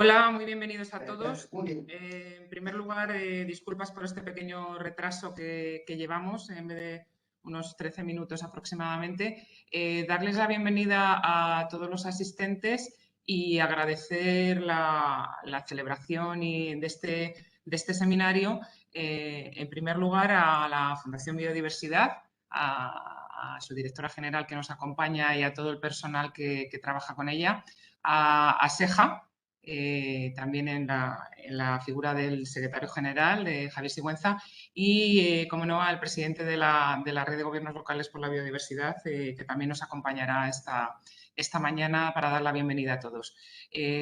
Hola, muy bienvenidos a todos. En primer lugar, disculpas por este pequeño retraso que llevamos, en vez de unos 13 minutos aproximadamente. Darles la bienvenida a todos los asistentes y agradecer la celebración de este seminario, en primer lugar, a la Fundación Biodiversidad, a su directora general que nos acompaña y a todo el personal que trabaja con ella, a SEJA, también en la figura del secretario general, de Javier Sigüenza, y, como no, al presidente de la Red de Gobiernos Locales por la Biodiversidad, que también nos acompañará esta mañana para dar la bienvenida a todos.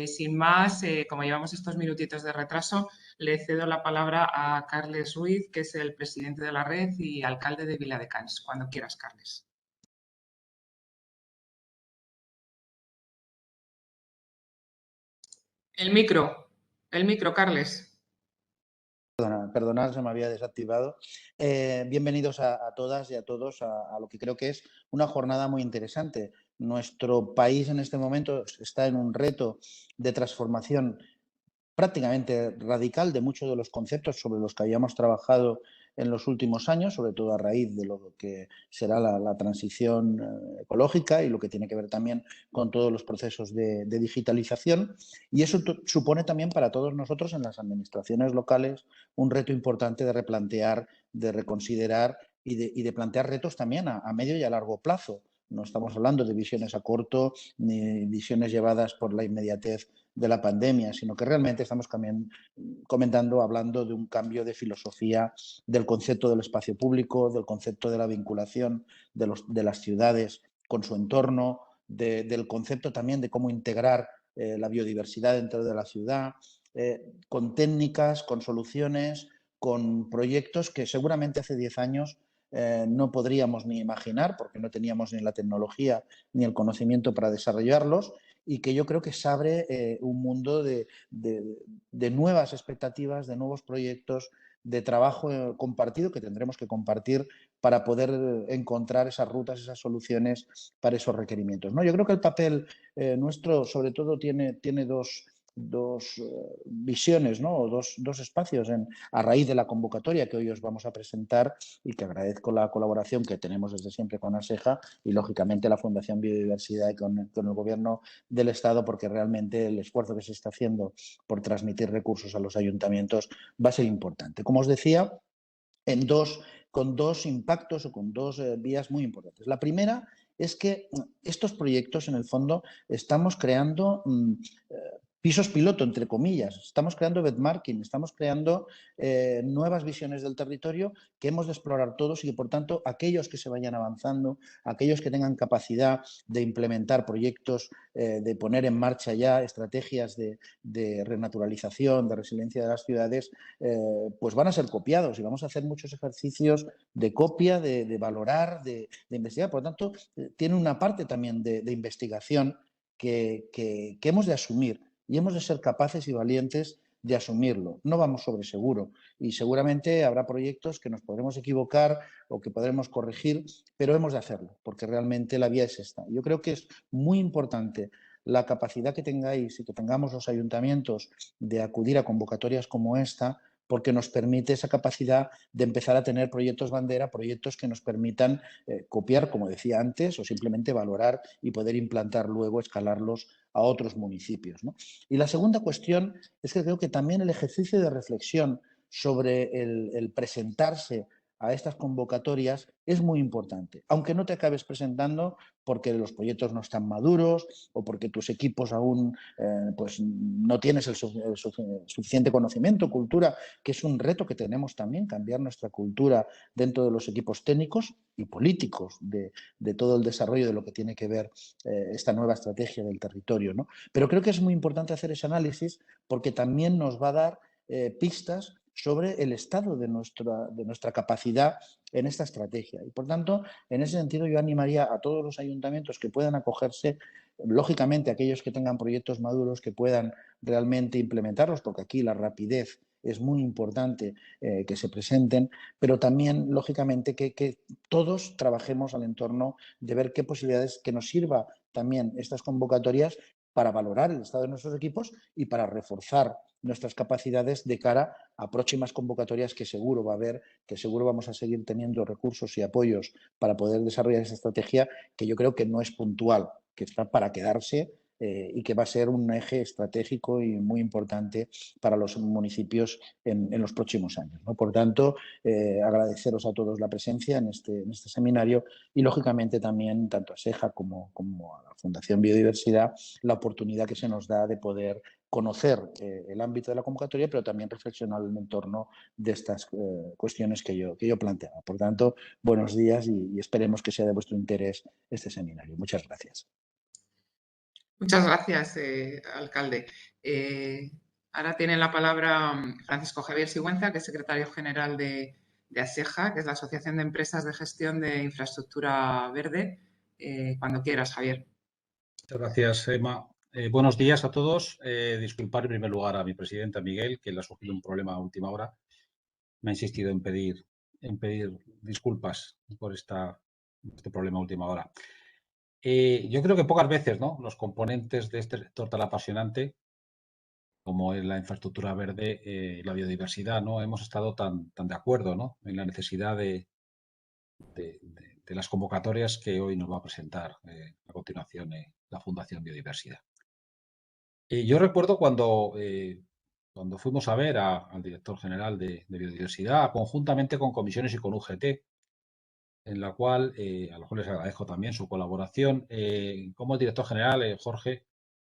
Sin más, como llevamos estos minutitos de retraso, le cedo la palabra a Carles Ruiz, que es el presidente de la red y alcalde de Viladecans. Cuando quieras, Carles. El micro, Carles. Perdonad, se me había desactivado. Bienvenidos a todas y a todos a lo que creo que es una jornada muy interesante. Nuestro país en este momento está en un reto de transformación prácticamente radical de muchos de los conceptos sobre los que habíamos trabajado en los últimos años, sobre todo a raíz de lo que será la transición ecológica y lo que tiene que ver también con todos los procesos de digitalización. Y eso supone también para todos nosotros en las administraciones locales un reto importante de replantear, de reconsiderar y de plantear retos también a medio y a largo plazo. No estamos hablando de visiones a corto ni visiones llevadas por la inmediatez de la pandemia, sino que realmente estamos hablando de un cambio de filosofía del concepto del espacio público, del concepto de la vinculación de las ciudades con su entorno, del concepto también de cómo integrar la biodiversidad dentro de la ciudad, con técnicas, con soluciones, con proyectos que seguramente hace 10 años no podríamos ni imaginar porque no teníamos ni la tecnología ni el conocimiento para desarrollarlos, y que yo creo que se abre un mundo de nuevas expectativas, de nuevos proyectos, de trabajo compartido que tendremos que compartir para poder encontrar esas rutas, esas soluciones para esos requerimientos, ¿no? Yo creo que el papel nuestro sobre todo tiene dos visiones, ¿no? O dos espacios a raíz de la convocatoria que hoy os vamos a presentar, y que agradezco la colaboración que tenemos desde siempre con ASEJA y, lógicamente, la Fundación Biodiversidad y con el Gobierno del Estado, porque realmente el esfuerzo que se está haciendo por transmitir recursos a los ayuntamientos va a ser importante. Como os decía, con dos impactos o con dos vías muy importantes. La primera es que estos proyectos, en el fondo, estamos creando pisos piloto, entre comillas. Estamos creando benchmarking, estamos creando nuevas visiones del territorio que hemos de explorar todos, y que, por tanto, aquellos que se vayan avanzando, aquellos que tengan capacidad de implementar proyectos, de poner en marcha ya estrategias de renaturalización, de resiliencia de las ciudades, pues van a ser copiados, y vamos a hacer muchos ejercicios de copia, de valorar, de investigar. Por lo tanto, tiene una parte también de investigación que hemos de asumir, y hemos de ser capaces y valientes de asumirlo. No vamos sobre seguro, y seguramente habrá proyectos que nos podremos equivocar o que podremos corregir, pero hemos de hacerlo, porque realmente la vía es esta. Yo creo que es muy importante la capacidad que tengáis y que tengamos los ayuntamientos de acudir a convocatorias como esta, porque nos permite esa capacidad de empezar a tener proyectos bandera, proyectos que nos permitan copiar, como decía antes, o simplemente valorar y poder implantar luego, escalarlos a otros municipios, ¿no? Y la segunda cuestión es que creo que también el ejercicio de reflexión sobre el presentarse a estas convocatorias es muy importante, aunque no te acabes presentando porque los proyectos no están maduros o porque tus equipos aún pues no tienes el suficiente conocimiento, cultura, que es un reto que tenemos también, cambiar nuestra cultura dentro de los equipos técnicos y políticos de todo el desarrollo de lo que tiene que ver esta nueva estrategia del territorio, ¿no? Pero creo que es muy importante hacer ese análisis, porque también nos va a dar pistas sobre el estado de nuestra capacidad en esta estrategia. Y, por tanto, en ese sentido, yo animaría a todos los ayuntamientos que puedan acogerse, lógicamente aquellos que tengan proyectos maduros, que puedan realmente implementarlos, porque aquí la rapidez es muy importante que se presenten, pero también, lógicamente, que todos trabajemos al entorno de ver qué posibilidades, que nos sirva también estas convocatorias para valorar el estado de nuestros equipos y para reforzar nuestras capacidades de cara a próximas convocatorias que seguro va a haber, que seguro vamos a seguir teniendo recursos y apoyos para poder desarrollar esa estrategia que yo creo que no es puntual, que está para quedarse y que va a ser un eje estratégico y muy importante para los municipios en los próximos años, ¿no? Por tanto, agradeceros a todos la presencia en este seminario y, lógicamente, también tanto a SEJA como a la Fundación Biodiversidad la oportunidad que se nos da de poder conocer el ámbito de la convocatoria, pero también reflexionar en el entorno de estas cuestiones que yo planteaba. Por tanto, buenos días y esperemos que sea de vuestro interés este seminario. Muchas gracias. Muchas gracias, alcalde. Ahora tiene la palabra Francisco Javier Sigüenza, que es secretario general de ASEJA, que es la Asociación de Empresas de Gestión de Infraestructura Verde. Cuando quieras, Javier. Muchas gracias, Emma. Buenos días a todos. Disculpar en primer lugar a mi presidenta, Miguel, que le ha surgido un problema a última hora. Me ha insistido en pedir disculpas por este problema a última hora. Yo creo que pocas veces, ¿no?, los componentes de este sector tan apasionante como es la infraestructura verde y la biodiversidad, ¿no?, hemos estado tan de acuerdo, ¿no?, en la necesidad de las convocatorias que hoy nos va a presentar a continuación la Fundación Biodiversidad. Yo recuerdo cuando fuimos a ver al director general de Biodiversidad, conjuntamente con comisiones y con UGT, en la cual, a lo cual les agradezco también su colaboración. Como el director general, Jorge,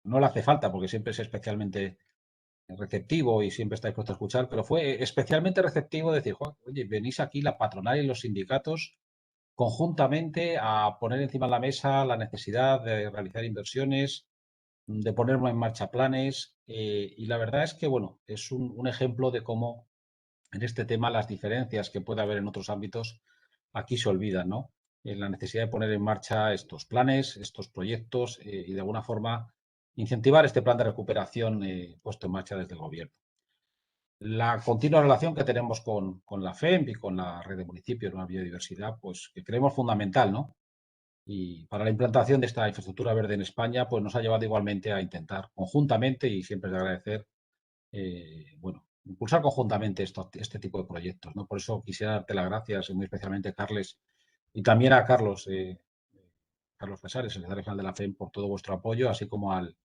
no le hace falta porque siempre es especialmente receptivo y siempre está dispuesto a escuchar, pero fue especialmente receptivo decir, oye, venís aquí la patronal y los sindicatos conjuntamente a poner encima de la mesa la necesidad de realizar inversiones, de poner en marcha planes y la verdad es que, bueno, es un ejemplo de cómo en este tema las diferencias que puede haber en otros ámbitos aquí se olvidan, ¿no? En la necesidad de poner en marcha estos planes, estos proyectos y de alguna forma incentivar este plan de recuperación puesto en marcha desde el Gobierno. La continua relación que tenemos con la FEMP y con la red de municipios de la biodiversidad, pues que creemos fundamental, ¿no? Y para la implantación de esta infraestructura verde en España, pues nos ha llevado igualmente a intentar conjuntamente, y siempre es de agradecer, bueno, impulsar conjuntamente este tipo de proyectos, ¿no? Por eso quisiera darte las gracias, muy especialmente a Carles y también a Carlos Casares, secretario general de la FEM, por todo vuestro apoyo, así como al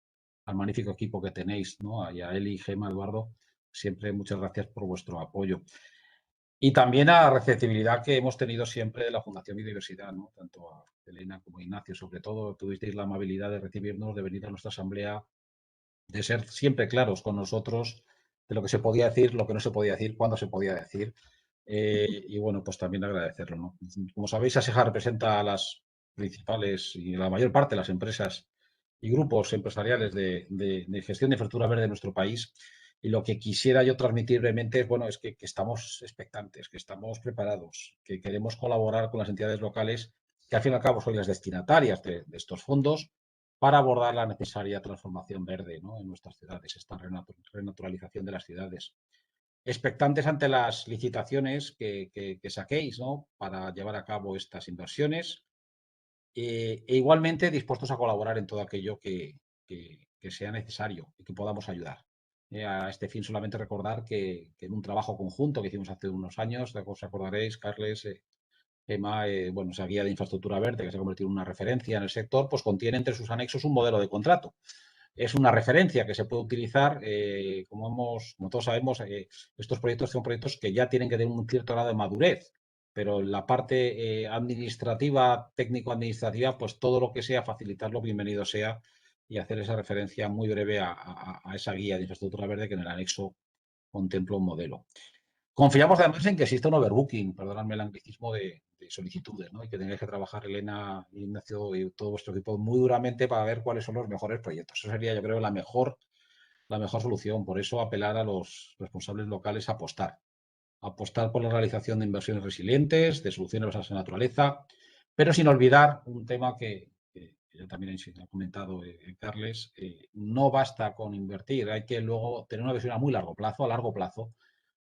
magnífico equipo que tenéis, ¿no? Y a Eli, Gemma, Eduardo, siempre muchas gracias por vuestro apoyo. Y también a la receptividad que hemos tenido siempre de la Fundación Biodiversidad, ¿no? Tanto a Elena como a Ignacio, sobre todo, tuvisteis la amabilidad de recibirnos, de venir a nuestra asamblea, de ser siempre claros con nosotros de lo que se podía decir, lo que no se podía decir, cuándo se podía decir. Y bueno, pues también agradecerlo, ¿no? Como sabéis, ASEJA representa a las principales y la mayor parte de las empresas y grupos empresariales de gestión de infraestructura verde de nuestro país. Y lo que quisiera yo transmitir brevemente es, bueno, es que estamos expectantes, que estamos preparados, que queremos colaborar con las entidades locales, que al fin y al cabo son las destinatarias de estos fondos, para abordar la necesaria transformación verde, ¿no?, en nuestras ciudades, esta renaturalización de las ciudades. Expectantes ante las licitaciones que saquéis, ¿no?, para llevar a cabo estas inversiones e igualmente dispuestos a colaborar en todo aquello que sea necesario y que podamos ayudar. A este fin solamente recordar que en un trabajo conjunto que hicimos hace unos años, os acordaréis, Carles, Emma, bueno, esa guía de infraestructura verde que se ha convertido en una referencia en el sector, pues contiene entre sus anexos un modelo de contrato. Es una referencia que se puede utilizar, como todos sabemos, estos proyectos son proyectos que ya tienen que tener un cierto grado de madurez, pero en la parte administrativa, técnico-administrativa, pues todo lo que sea facilitarlo, bienvenido sea, y hacer esa referencia muy breve a esa guía de infraestructura verde que en el anexo contempla un modelo. Confiamos además en que exista un overbooking, perdonadme el anglicismo, de solicitudes, ¿no? Y que tengáis que trabajar, Elena, Ignacio y todo vuestro equipo muy duramente para ver cuáles son los mejores proyectos. Eso sería, yo creo, la mejor solución. Por eso apelar a los responsables locales a apostar por la realización de inversiones resilientes, de soluciones basadas en naturaleza, pero sin olvidar un tema que ya también ha comentado Carles, no basta con invertir, hay que luego tener una visión a muy largo plazo,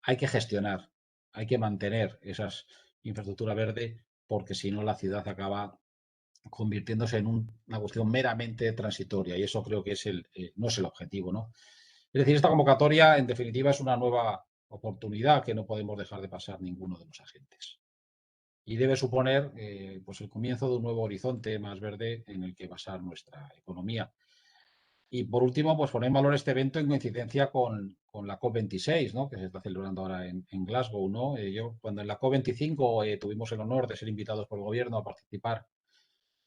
hay que gestionar, hay que mantener esas infraestructura verde, porque si no la ciudad acaba convirtiéndose en una cuestión meramente transitoria, y eso creo que no es el objetivo, ¿no? Es decir, esta convocatoria, en definitiva, es una nueva oportunidad que no podemos dejar de pasar ninguno de los agentes. Y debe suponer pues el comienzo de un nuevo horizonte más verde en el que basar nuestra economía. Y por último, pues poner en valor este evento en coincidencia con la COP26, ¿no? Que se está celebrando ahora en Glasgow, ¿no? Yo, cuando en la COP25 tuvimos el honor de ser invitados por el gobierno a participar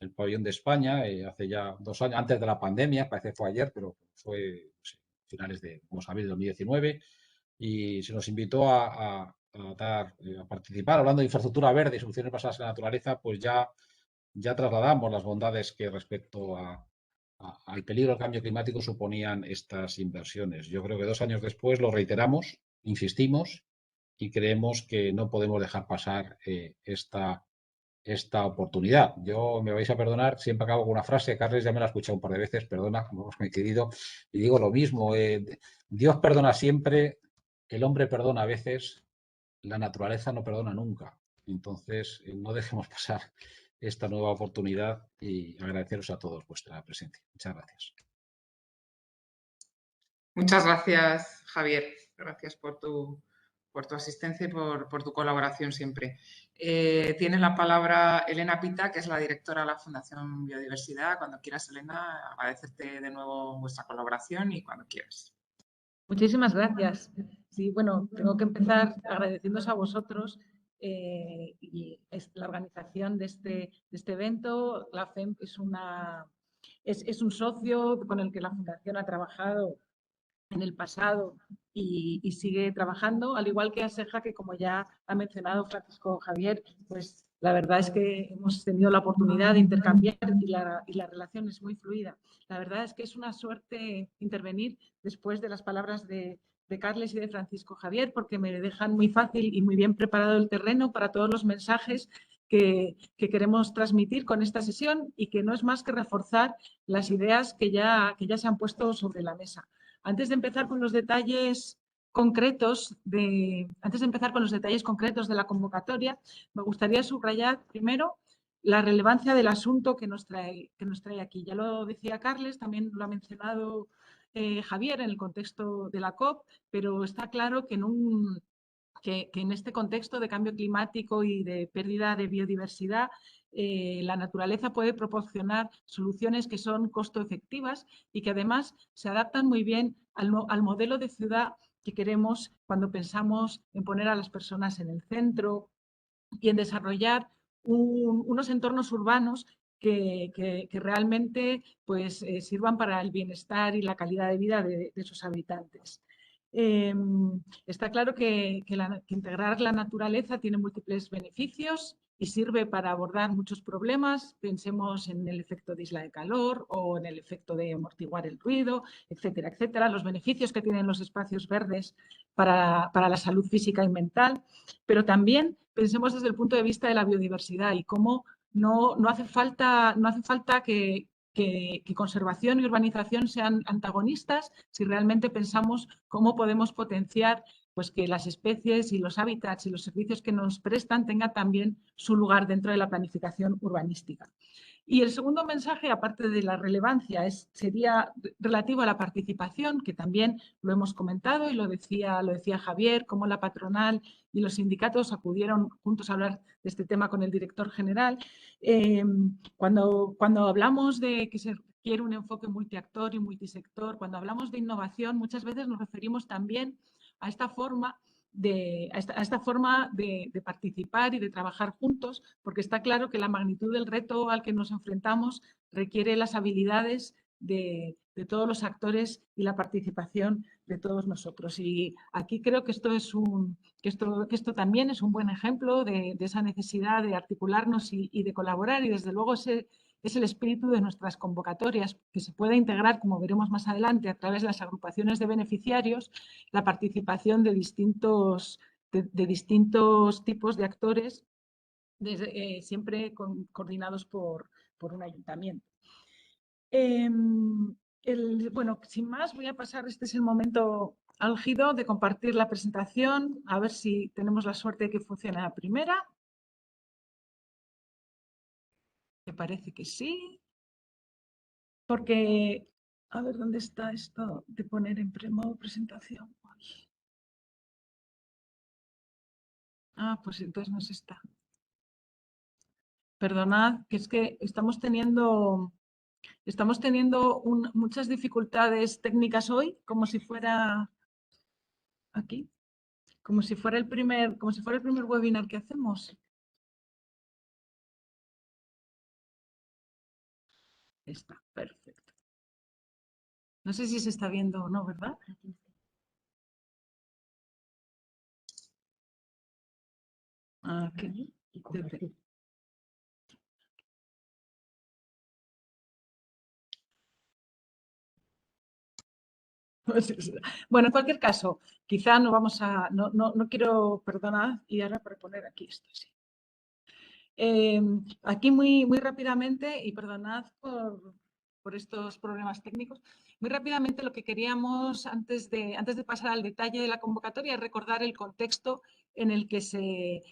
en el pabellón de España, hace ya 2 años, antes de la pandemia, parece que fue ayer, pero fue finales de, como sabéis, de 2019, y se nos invitó a participar, hablando de infraestructura verde y soluciones basadas en la naturaleza, pues ya trasladamos las bondades que respecto al peligro del cambio climático suponían estas inversiones. Yo creo que 2 años después lo reiteramos, insistimos y creemos que no podemos dejar pasar esta oportunidad. Yo, me vais a perdonar, siempre acabo con una frase, Carles ya me la ha escuchado un par de veces, perdona, como hemos coincidido, y digo lo mismo, Dios perdona siempre, el hombre perdona a veces, la naturaleza no perdona nunca. Entonces, no dejemos pasar esta nueva oportunidad y agradeceros a todos vuestra presencia. Muchas gracias. Muchas gracias, Javier. Gracias por tu asistencia y por tu colaboración siempre. Tiene la palabra Elena Pita, que es la directora de la Fundación Biodiversidad. Cuando quieras, Elena, agradecerte de nuevo vuestra colaboración y cuando quieras. Muchísimas gracias. Sí, bueno, tengo que empezar agradeciéndoos a vosotros y la organización de este evento. La FEMP es un socio con el que la Fundación ha trabajado en el pasado y sigue trabajando, al igual que ASEJA, que como ya ha mencionado Francisco Javier, pues la verdad es que hemos tenido la oportunidad de intercambiar y la relación es muy fluida. La verdad es que es una suerte intervenir después de las palabras de Carles y de Francisco Javier, porque me dejan muy fácil y muy bien preparado el terreno para todos los mensajes que queremos transmitir con esta sesión y que no es más que reforzar las ideas que ya se han puesto sobre la mesa. Antes de empezar con los detalles concretos de la convocatoria, me gustaría subrayar primero la relevancia del asunto que nos trae aquí. Ya lo decía Carles, también lo ha mencionado Javier en el contexto de la COP, pero está claro que en este contexto de cambio climático y de pérdida de biodiversidad, la naturaleza puede proporcionar soluciones que son costo efectivas y que además se adaptan muy bien al modelo de ciudad que queremos cuando pensamos en poner a las personas en el centro y en desarrollar unos entornos urbanos que realmente pues, sirvan para el bienestar y la calidad de vida de sus habitantes. Está claro que integrar la naturaleza tiene múltiples beneficios y sirve para abordar muchos problemas. Pensemos en el efecto de isla de calor o en el efecto de amortiguar el ruido, etcétera, etcétera. Los beneficios que tienen los espacios verdes para la salud física y mental, pero también pensemos desde el punto de vista de la biodiversidad y cómo no hace falta que conservación y urbanización sean antagonistas si realmente pensamos cómo podemos potenciar pues, que las especies y los hábitats y los servicios que nos prestan tengan también su lugar dentro de la planificación urbanística. Y el segundo mensaje, aparte de la relevancia, sería relativo a la participación, que también lo hemos comentado y lo decía Javier, cómo la patronal y los sindicatos acudieron juntos a hablar de este tema con el director general. Cuando hablamos de que se requiere un enfoque multiactor y multisector, cuando hablamos de innovación, muchas veces nos referimos también a esta forma de participar y de trabajar juntos, porque está claro que la magnitud del reto al que nos enfrentamos requiere las habilidades de todos los actores y la participación de todos nosotros. Y aquí creo que esto también es un buen ejemplo de esa necesidad de articularnos y de colaborar, y desde luego ese es el espíritu de nuestras convocatorias, que se puede integrar, como veremos más adelante, a través de las agrupaciones de beneficiarios, la participación de distintos tipos de actores, siempre coordinados por un ayuntamiento. Bueno, sin más, voy a pasar, este es el momento álgido de compartir la presentación, a ver si tenemos la suerte de que funcione la primera. parece que sí. Porque, a ver, ¿dónde está esto de poner en modo presentación? Ay. Ah, pues entonces no se está. Perdonad, que es que estamos teniendo muchas dificultades técnicas hoy, como si fuera aquí, como si fuera el primer webinar que hacemos. Está, perfecto. No sé si se está viendo o no, ¿verdad? Aquí. Bueno, en cualquier caso, quizá no vamos a, no quiero perdonar y ahora para poner aquí esto, sí. Aquí muy rápidamente, y perdonad por estos problemas técnicos, muy rápidamente lo que queríamos antes de pasar al detalle de la convocatoria es recordar el contexto en el que se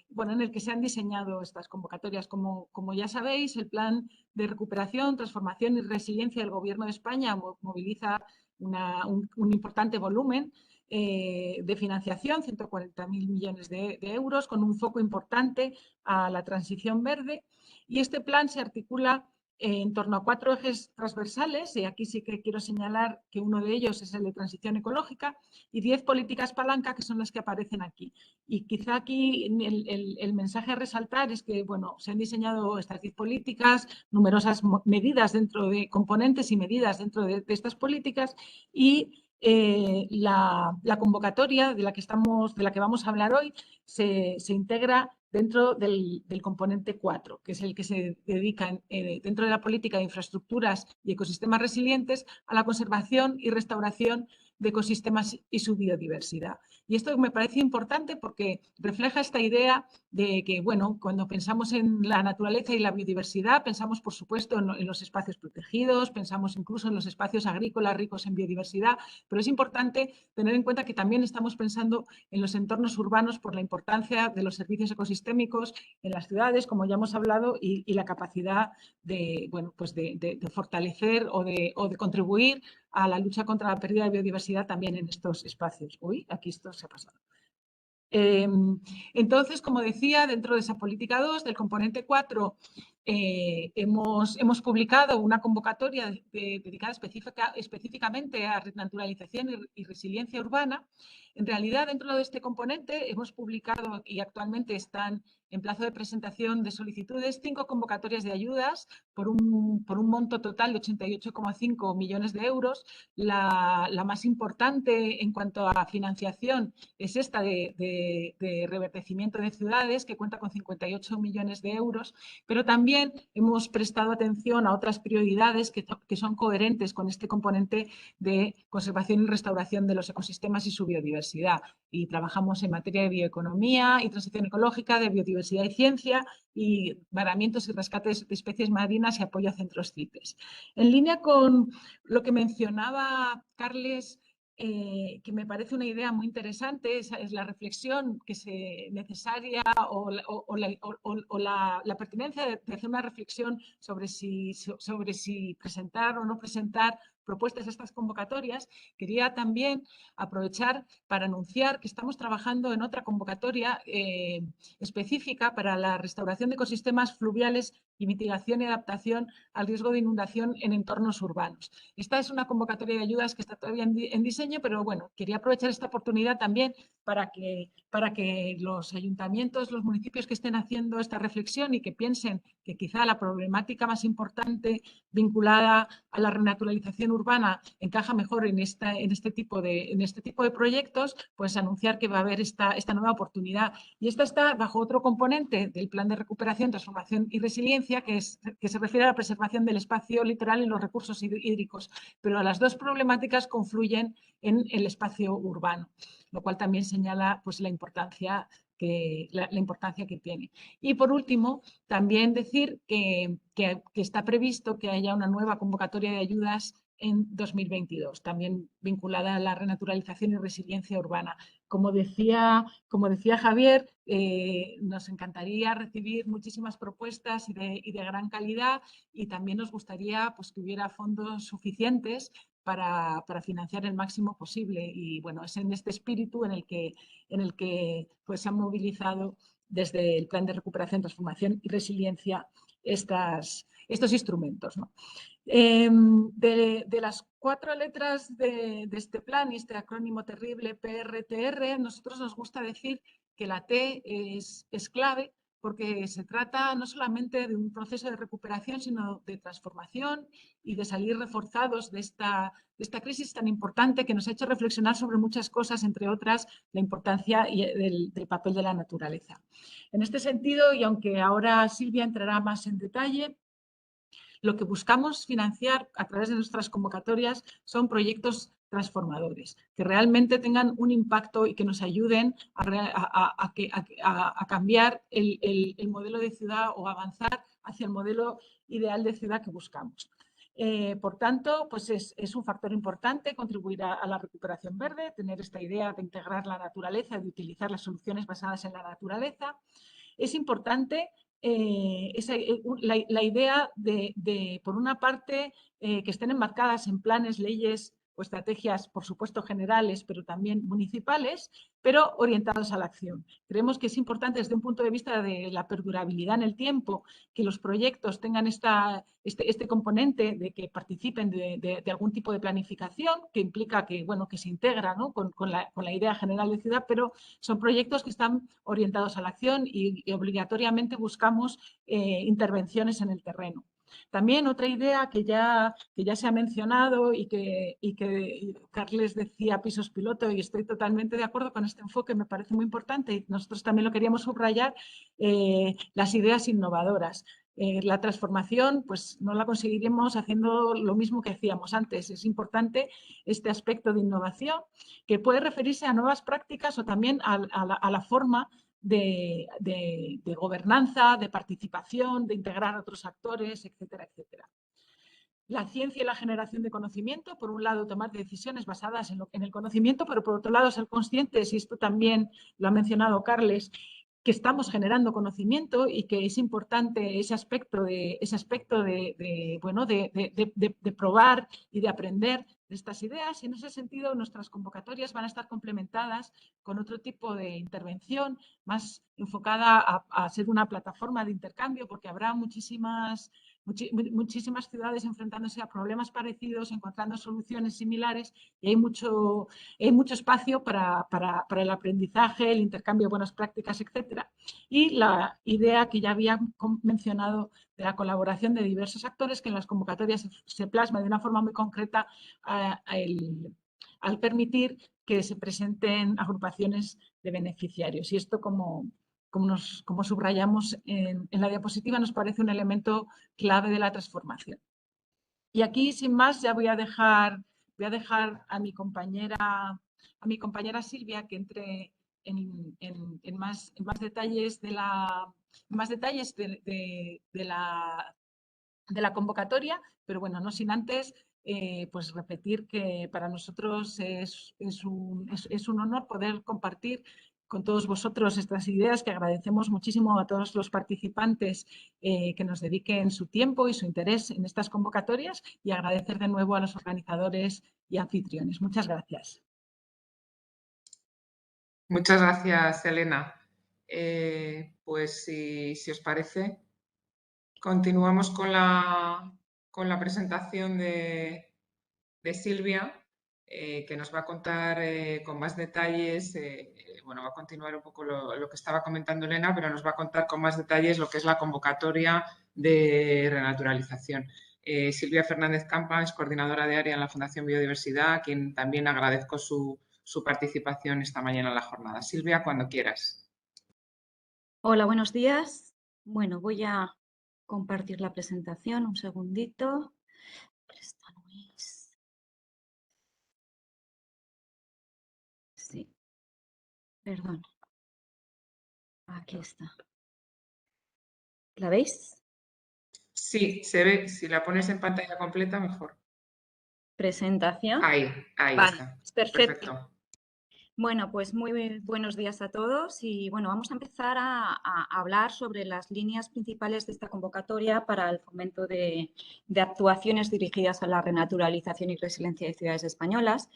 han diseñado estas convocatorias. Como ya sabéis, el Plan de Recuperación, Transformación y Resiliencia del Gobierno de España moviliza un importante volumen de financiación, 140.000 millones de euros, con un foco importante a la transición verde. Y este plan se articula en torno a 4 ejes transversales, y aquí sí que quiero señalar que uno de ellos es el de transición ecológica, y 10 políticas palanca que son las que aparecen aquí. Y quizá aquí el mensaje a resaltar es que, bueno, se han diseñado estas 10 políticas, numerosas medidas dentro de componentes y medidas dentro de estas políticas, y la convocatoria de la que vamos a hablar hoy se integra dentro del componente 4, que es el que se dedica dentro de la política de infraestructuras y ecosistemas resilientes a la conservación y restauración de ecosistemas y su biodiversidad. Y esto me parece importante porque refleja esta idea de que, bueno, cuando pensamos en la naturaleza y la biodiversidad, pensamos, por supuesto, en los espacios protegidos, pensamos incluso en los espacios agrícolas ricos en biodiversidad, pero es importante tener en cuenta que también estamos pensando en los entornos urbanos por la importancia de los servicios ecosistémicos en las ciudades, como ya hemos hablado, y la capacidad de, bueno, pues de fortalecer o de contribuir a la lucha contra la pérdida de biodiversidad también en estos espacios. Uy, aquí esto se ha pasado. Entonces, como decía, dentro de esa política 2, del componente 4, hemos publicado una convocatoria dedicada específicamente a renaturalización y resiliencia urbana. En realidad, dentro de este componente hemos publicado y actualmente están en plazo de presentación de solicitudes 5 convocatorias de ayudas por un monto total de 88,5 millones de euros. La más importante en cuanto a financiación es esta de reverdecimiento de ciudades, que cuenta con 58 millones de euros, pero también hemos prestado atención a otras prioridades que son coherentes con este componente de conservación y restauración de los ecosistemas y su biodiversidad. Y trabajamos en materia de bioeconomía y transición ecológica, de biodiversidad y ciencia, y varamientos y rescates de especies marinas y apoyo a centros CITES. En línea con lo que mencionaba Carles, que me parece una idea muy interesante, es la reflexión que se necesaria o la pertinencia de hacer una reflexión sobre si presentar o no presentar propuestas a estas convocatorias. Quería también aprovechar para anunciar que estamos trabajando en otra convocatoria específica para la restauración de ecosistemas fluviales y mitigación y adaptación al riesgo de inundación en entornos urbanos. Esta es una convocatoria de ayudas que está todavía en diseño, pero bueno, quería aprovechar esta oportunidad también para que los ayuntamientos, los municipios que estén haciendo esta reflexión y que piensen que quizá la problemática más importante vinculada a la renaturalización urbana encaja mejor en este tipo de proyectos, pues anunciar que va a haber esta nueva oportunidad. Y esta está bajo otro componente del Plan de Recuperación, Transformación y Resiliencia, que se refiere a la preservación del espacio litoral y los recursos hídricos. Pero las dos problemáticas confluyen en el espacio urbano, lo cual también señala pues, la importancia que tiene. Y por último, también decir que está previsto que haya una nueva convocatoria de ayudas en 2022, también vinculada a la renaturalización y resiliencia urbana. Como decía Javier, nos encantaría recibir muchísimas propuestas y de gran calidad, y también nos gustaría pues, que hubiera fondos suficientes para financiar el máximo posible. Y bueno, es en este espíritu en el que pues, se han movilizado desde el Plan de Recuperación, Transformación y Resiliencia estos instrumentos, ¿no? De las 4 letras de este plan y este acrónimo terrible PRTR, nosotros nos gusta decir que la T es clave, porque se trata no solamente de un proceso de recuperación, sino de transformación y de salir reforzados de esta crisis tan importante que nos ha hecho reflexionar sobre muchas cosas, entre otras la importancia del papel de la naturaleza. En este sentido, y aunque ahora Silvia entrará más en detalle, lo que buscamos financiar a través de nuestras convocatorias son proyectos transformadores, que realmente tengan un impacto y que nos ayuden a cambiar el modelo de ciudad o avanzar hacia el modelo ideal de ciudad que buscamos. Por tanto, pues es un factor importante contribuir a la recuperación verde, tener esta idea de integrar la naturaleza, de utilizar las soluciones basadas en la naturaleza. Es importante la idea de, por una parte, que estén enmarcadas en planes, leyes o estrategias, por supuesto, generales, pero también municipales, pero orientadas a la acción. Creemos que es importante desde un punto de vista de la perdurabilidad en el tiempo, que los proyectos tengan este componente de que participen de algún tipo de planificación, que implica que, bueno, que se integra, ¿no? con la idea general de ciudad, pero son proyectos que están orientados a la acción y obligatoriamente buscamos intervenciones en el terreno. También otra idea que ya se ha mencionado y que Carles decía pisos piloto, y estoy totalmente de acuerdo con este enfoque, me parece muy importante y nosotros también lo queríamos subrayar, las ideas innovadoras. La transformación pues no la conseguiremos haciendo lo mismo que hacíamos antes. Es importante este aspecto de innovación que puede referirse a nuevas prácticas o también a la forma de gobernanza, de participación, de integrar a otros actores, etcétera, etcétera. La ciencia y la generación de conocimiento, por un lado, tomar decisiones basadas en el conocimiento, pero por otro lado, ser conscientes, y esto también lo ha mencionado Carles, que estamos generando conocimiento y que es importante ese aspecto de probar y de aprender de estas ideas. Y en ese sentido, nuestras convocatorias van a estar complementadas con otro tipo de intervención más enfocada a ser una plataforma de intercambio, porque habrá muchísimas ciudades enfrentándose a problemas parecidos, encontrando soluciones similares, y hay mucho espacio para el aprendizaje, el intercambio de buenas prácticas, etcétera. Y la idea que ya había mencionado de la colaboración de diversos actores, que en las convocatorias se plasma de una forma muy concreta al permitir que se presenten agrupaciones de beneficiarios. Y esto, como subrayamos en la diapositiva, nos parece un elemento clave de la transformación. Y aquí, sin más, ya voy a dejar a mi compañera Silvia que entre en más detalles de la convocatoria, pero bueno, no sin antes pues repetir que para nosotros es un honor poder compartir con todos vosotros estas ideas, que agradecemos muchísimo a todos los participantes que nos dediquen su tiempo y su interés en estas convocatorias, y agradecer de nuevo a los organizadores y anfitriones. Muchas gracias. Muchas gracias, Elena. Pues si os parece, continuamos con la presentación de Silvia, que nos va a contar con más detalles, va a continuar un poco lo que estaba comentando Elena, pero nos va a contar con más detalles lo que es la convocatoria de renaturalización. Silvia Fernández Campa es coordinadora de área en la Fundación Biodiversidad, a quien también agradezco su participación esta mañana en la jornada. Silvia, cuando quieras. Hola, buenos días. Bueno, voy a compartir la presentación, un segundito. Esta no es. Sí, perdón. Aquí está. ¿La veis? Sí, se ve. Si la pones en pantalla completa, mejor. presentación. Ahí Vale, está. perfecto. Bueno, pues muy buenos días a todos y bueno, vamos a empezar a hablar sobre las líneas principales de esta convocatoria para el fomento de actuaciones dirigidas a la renaturalización y resiliencia de ciudades españolas.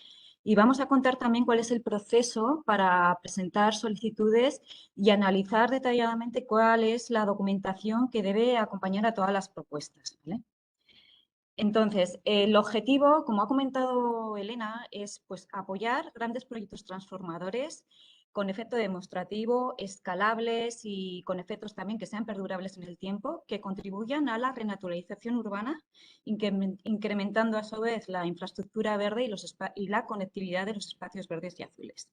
Y vamos a contar también cuál es el proceso para presentar solicitudes y analizar detalladamente cuál es la documentación que debe acompañar a todas las propuestas, ¿vale? Entonces, el objetivo, como ha comentado Elena, es pues, apoyar grandes proyectos transformadores con efecto demostrativo, escalables y con efectos también que sean perdurables en el tiempo, que contribuyan a la renaturalización urbana, incrementando a su vez la infraestructura verde y la conectividad de los espacios verdes y azules.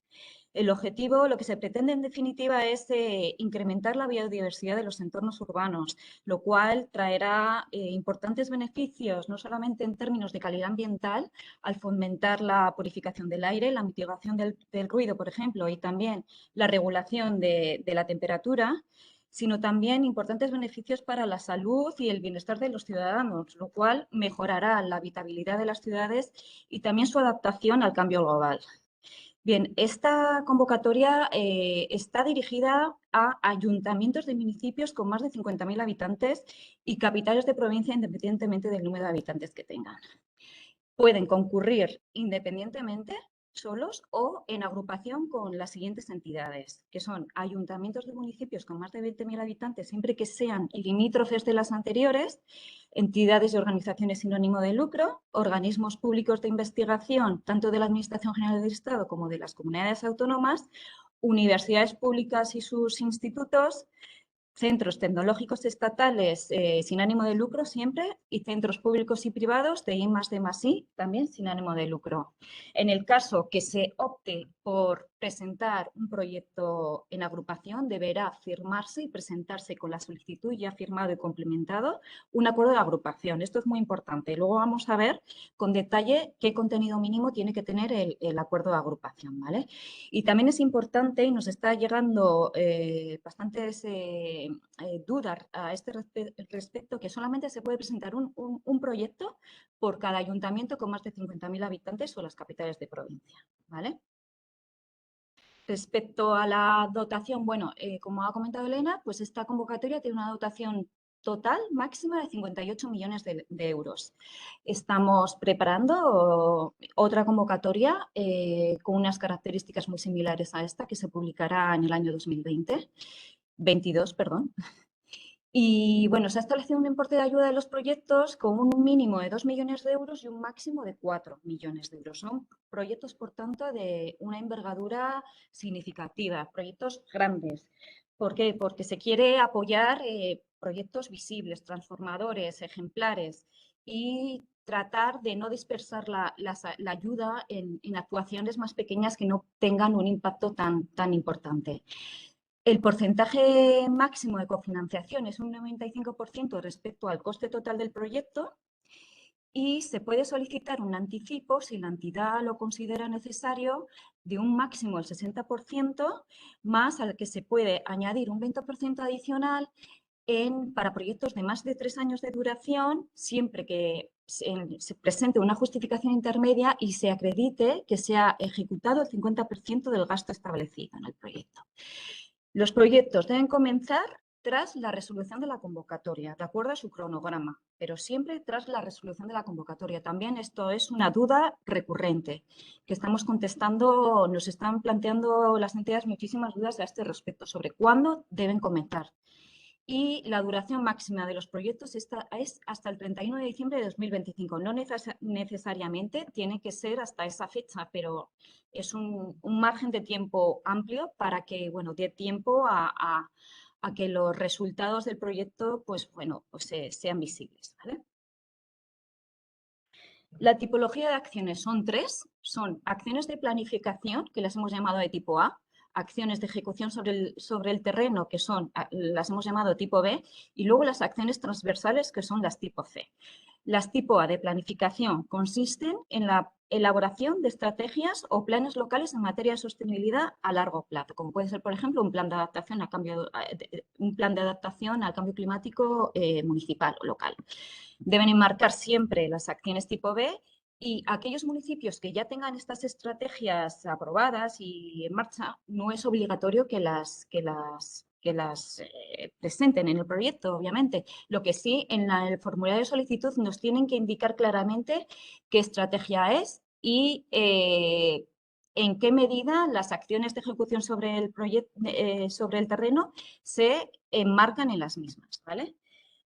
El objetivo, lo que se pretende en definitiva es incrementar la biodiversidad de los entornos urbanos, lo cual traerá importantes beneficios, no solamente en términos de calidad ambiental, al fomentar la purificación del aire, la mitigación del ruido, por ejemplo, y también la regulación de la temperatura, sino también importantes beneficios para la salud y el bienestar de los ciudadanos, lo cual mejorará la habitabilidad de las ciudades y también su adaptación al cambio global. Bien, esta convocatoria está dirigida a ayuntamientos de municipios con más de 50.000 habitantes y capitales de provincia independientemente del número de habitantes que tengan. Pueden concurrir independientemente, solos o en agrupación con las siguientes entidades, que son ayuntamientos de municipios con más de 20.000 habitantes, siempre que sean limítrofes de las anteriores, entidades y organizaciones sin ánimo de lucro, organismos públicos de investigación, tanto de la Administración General del Estado como de las comunidades autónomas, universidades públicas y sus institutos, centros tecnológicos estatales sin ánimo de lucro siempre y centros públicos y privados de I+D+I también sin ánimo de lucro. En el caso que se opte por presentar un proyecto en agrupación, deberá firmarse y presentarse con la solicitud ya firmado y complementado un acuerdo de agrupación. Esto es muy importante. Luego vamos a ver con detalle qué contenido mínimo tiene que tener el acuerdo de agrupación, ¿vale? Y también es importante, y nos está llegando bastantes dudas a este respecto, que solamente se puede presentar un proyecto por cada ayuntamiento con más de 50.000 habitantes o las capitales de provincia, ¿vale? Respecto a la dotación, bueno, como ha comentado Elena, pues esta convocatoria tiene una dotación total máxima de 58 millones de euros. Estamos preparando otra convocatoria con unas características muy similares a esta que se publicará en el año 2022, perdón. Y bueno, se ha establecido un importe de ayuda de los proyectos con un mínimo de 2 millones de euros y un máximo de 4 millones de euros. Son proyectos, por tanto, de una envergadura significativa, proyectos grandes. ¿Por qué? Porque se quiere apoyar proyectos visibles, transformadores, ejemplares y tratar de no dispersar la ayuda en actuaciones más pequeñas que no tengan un impacto tan importante. El porcentaje máximo de cofinanciación es un 95% respecto al coste total del proyecto y se puede solicitar un anticipo si la entidad lo considera necesario de un máximo del 60% más al que se puede añadir un 20% adicional para proyectos de más de 3 años de duración, siempre que se presente una justificación intermedia y se acredite que se ha ejecutado el 50% del gasto establecido en el proyecto. Los proyectos deben comenzar tras la resolución de la convocatoria, de acuerdo a su cronograma, pero siempre tras la resolución de la convocatoria. También esto es una duda recurrente que estamos contestando, nos están planteando las entidades muchísimas dudas a este respecto sobre cuándo deben comenzar. Y la duración máxima de los proyectos es hasta el 31 de diciembre de 2025. No necesariamente tiene que ser hasta esa fecha, pero es un margen de tiempo amplio para que, bueno, dé tiempo a que los resultados del proyecto, pues, bueno, pues, sean visibles, ¿vale? La tipología de acciones son 3. Son acciones de planificación, que las hemos llamado de tipo A, acciones de ejecución sobre el terreno, que las hemos llamado tipo B, y luego las acciones transversales, que son las tipo C. Las tipo A de planificación consisten en la elaboración de estrategias o planes locales en materia de sostenibilidad a largo plazo, como puede ser, por ejemplo, un plan de adaptación al cambio climático municipal o local. Deben enmarcar siempre las acciones tipo B Y aquellos municipios que ya tengan estas estrategias aprobadas y en marcha, no es obligatorio que las presenten en el proyecto, obviamente. Lo que sí, en el formulario de solicitud nos tienen que indicar claramente qué estrategia es y en qué medida las acciones de ejecución sobre el sobre el terreno se enmarcan en las mismas, ¿vale?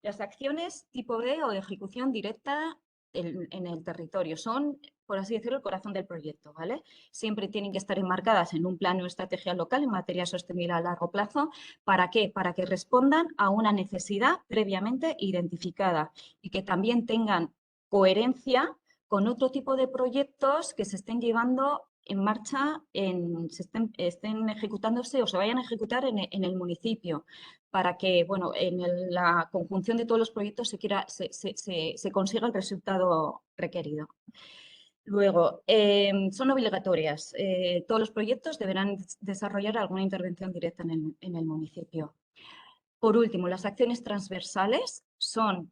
Las acciones tipo B o de ejecución directa en el territorio son, por así decirlo, el corazón del proyecto, ¿vale? Siempre tienen que estar enmarcadas en un plan o estrategia local en materia sostenible a largo plazo. ¿Para qué? Para que respondan a una necesidad previamente identificada y que también tengan coherencia con otro tipo de proyectos que se estén llevando en marcha, estén ejecutándose o se vayan a ejecutar en el municipio, para que, bueno, en la conjunción de todos los proyectos se consiga el resultado requerido. Luego, son obligatorias. Todos los proyectos deberán desarrollar alguna intervención directa en el municipio. Por último, las acciones transversales son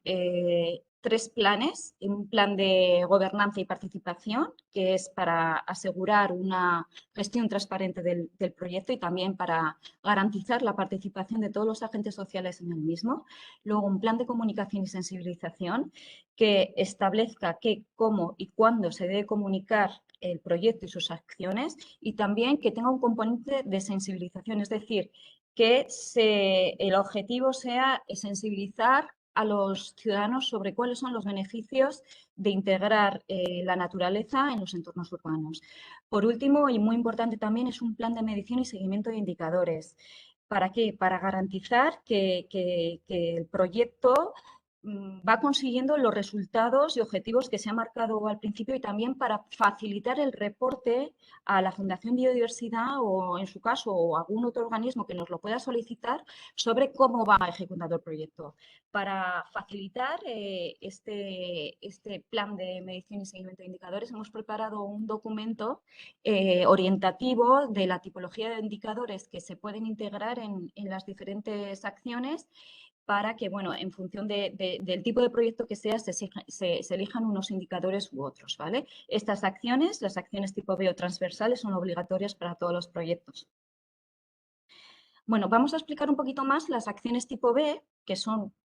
3 planes. Un plan de gobernanza y participación, que es para asegurar una gestión transparente del proyecto y también para garantizar la participación de todos los agentes sociales en el mismo. Luego, un plan de comunicación y sensibilización que establezca qué, cómo y cuándo se debe comunicar el proyecto y sus acciones, y también que tenga un componente de sensibilización, es decir, que el objetivo sea sensibilizar a los ciudadanos sobre cuáles son los beneficios de integrar la naturaleza en los entornos urbanos. Por último, y muy importante también, es un plan de medición y seguimiento de indicadores. ¿Para qué? Para garantizar que el proyecto va consiguiendo los resultados y objetivos que se ha marcado al principio, y también para facilitar el reporte a la Fundación Biodiversidad o, en su caso, o algún otro organismo que nos lo pueda solicitar sobre cómo va ejecutando el proyecto. Para facilitar este plan de medición y seguimiento de indicadores, hemos preparado un documento orientativo de la tipología de indicadores que se pueden integrar en las diferentes acciones, para que, bueno, en función del tipo de proyecto que sea, se elijan unos indicadores u otros, ¿vale? Estas acciones, las acciones tipo B o transversales, son obligatorias para todos los proyectos. Bueno, vamos a explicar un poquito más las acciones tipo B, que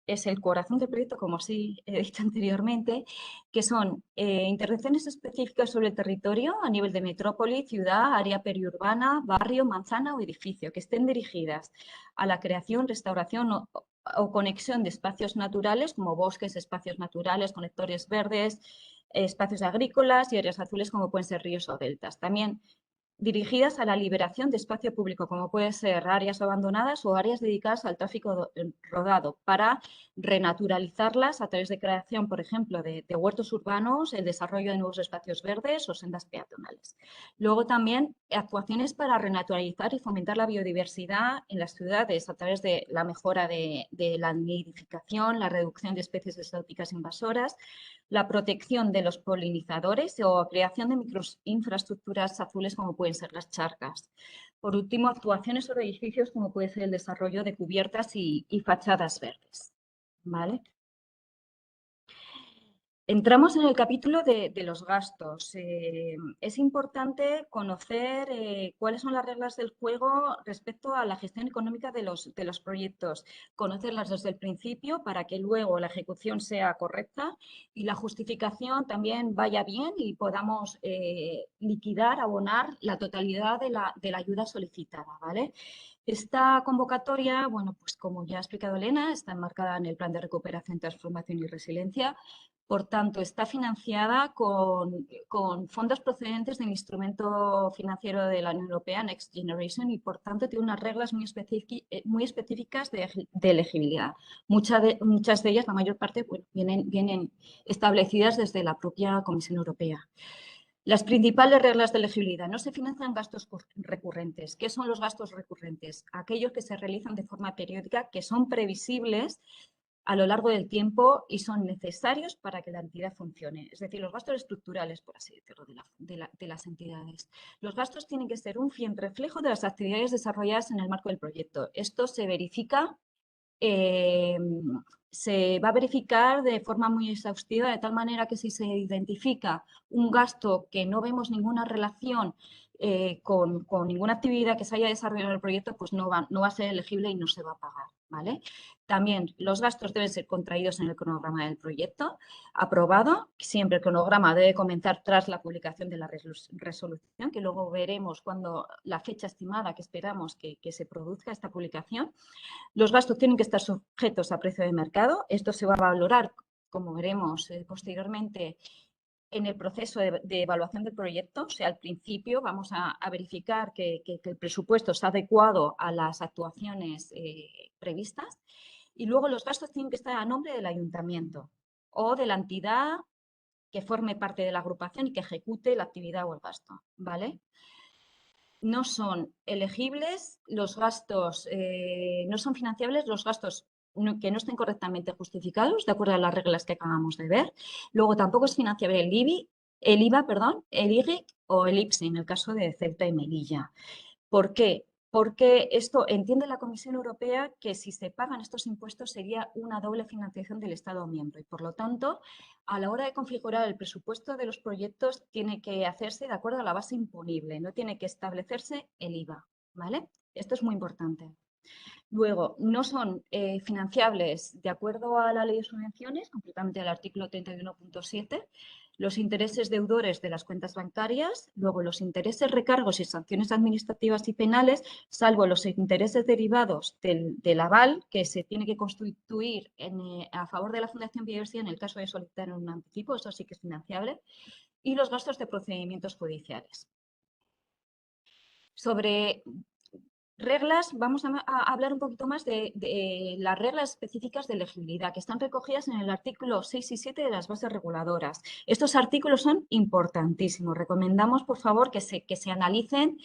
es el corazón del proyecto, como sí he dicho anteriormente, que son intervenciones específicas sobre el territorio a nivel de metrópoli, ciudad, área periurbana, barrio, manzana o edificio, que estén dirigidas a la creación, restauración o conexión de espacios naturales, como bosques, espacios naturales, conectores verdes, espacios agrícolas y áreas azules, como pueden ser ríos o deltas. También dirigidas a la liberación de espacio público, como pueden ser áreas abandonadas o áreas dedicadas al tráfico rodado, para renaturalizarlas a través de creación, por ejemplo, de huertos urbanos, el desarrollo de nuevos espacios verdes o sendas peatonales. Luego también actuaciones para renaturalizar y fomentar la biodiversidad en las ciudades a través de la mejora de la nidificación, la reducción de especies exóticas invasoras, la protección de los polinizadores o creación de microinfraestructuras azules, como pueden ser las charcas. Por último, actuaciones sobre edificios, como puede ser el desarrollo de cubiertas y fachadas verdes, ¿vale? Entramos en el capítulo de los gastos. Es importante conocer cuáles son las reglas del juego respecto a la gestión económica de los proyectos, conocerlas desde el principio para que luego la ejecución sea correcta y la justificación también vaya bien y podamos liquidar, abonar la totalidad de la ayuda solicitada, ¿vale? Esta convocatoria, bueno, pues como ya ha explicado Elena, está enmarcada en el Plan de Recuperación, Transformación y Resiliencia. Por tanto, está financiada con fondos procedentes del instrumento financiero de la Unión Europea, Next Generation, y por tanto tiene unas reglas muy específicas de elegibilidad. Muchas de ellas, la mayor parte, pues, vienen establecidas desde la propia Comisión Europea. Las principales reglas de elegibilidad: no se financian gastos recurrentes. ¿Qué son los gastos recurrentes? Aquellos que se realizan de forma periódica, que son previsibles a lo largo del tiempo y son necesarios para que la entidad funcione. Es decir, los gastos estructurales, por así decirlo, de las entidades. Los gastos tienen que ser un fiel reflejo de las actividades desarrolladas en el marco del proyecto. Esto se verifica se va a verificar de forma muy exhaustiva, de tal manera que si se identifica un gasto que no vemos ninguna relación con ninguna actividad que se haya desarrollado en el proyecto, pues no va a ser elegible y no se va a pagar, ¿vale? También los gastos deben ser contraídos en el cronograma del proyecto aprobado. Siempre el cronograma debe comenzar tras la publicación de la resolución, que luego veremos cuando la fecha estimada que esperamos que se produzca esta publicación. Los gastos tienen que estar sujetos a precio de mercado. Esto se va a valorar, como veremos posteriormente, en el proceso de evaluación del proyecto. O sea, al principio vamos a verificar que el presupuesto está adecuado a las actuaciones previstas. Y luego los gastos tienen que estar a nombre del ayuntamiento o de la entidad que forme parte de la agrupación y que ejecute la actividad o el gasto, ¿vale? No son elegibles los gastos, no son financiables los gastos que no estén correctamente justificados, de acuerdo a las reglas que acabamos de ver. Luego tampoco es financiable el IVA, el IRIC o el IPSI en el caso de Ceuta y Melilla. ¿Por qué? Porque esto entiende la Comisión Europea que si se pagan estos impuestos sería una doble financiación del Estado miembro y, por lo tanto, a la hora de configurar el presupuesto de los proyectos tiene que hacerse de acuerdo a la base imponible, no tiene que establecerse el IVA, ¿vale? Esto es muy importante. Luego, no son financiables de acuerdo a la ley de subvenciones, concretamente al artículo 31.7, los intereses deudores de las cuentas bancarias, luego los intereses, recargos y sanciones administrativas y penales, salvo los intereses derivados del aval que se tiene que constituir a favor de la Fundación Biodiversidad en el caso de solicitar un anticipo, eso sí que es financiable, y los gastos de procedimientos judiciales. Sobre reglas, vamos a hablar un poquito más de las reglas específicas de elegibilidad que están recogidas en el artículo 6 y 7 de las bases reguladoras. Estos artículos son importantísimos. Recomendamos, por favor, que se analicen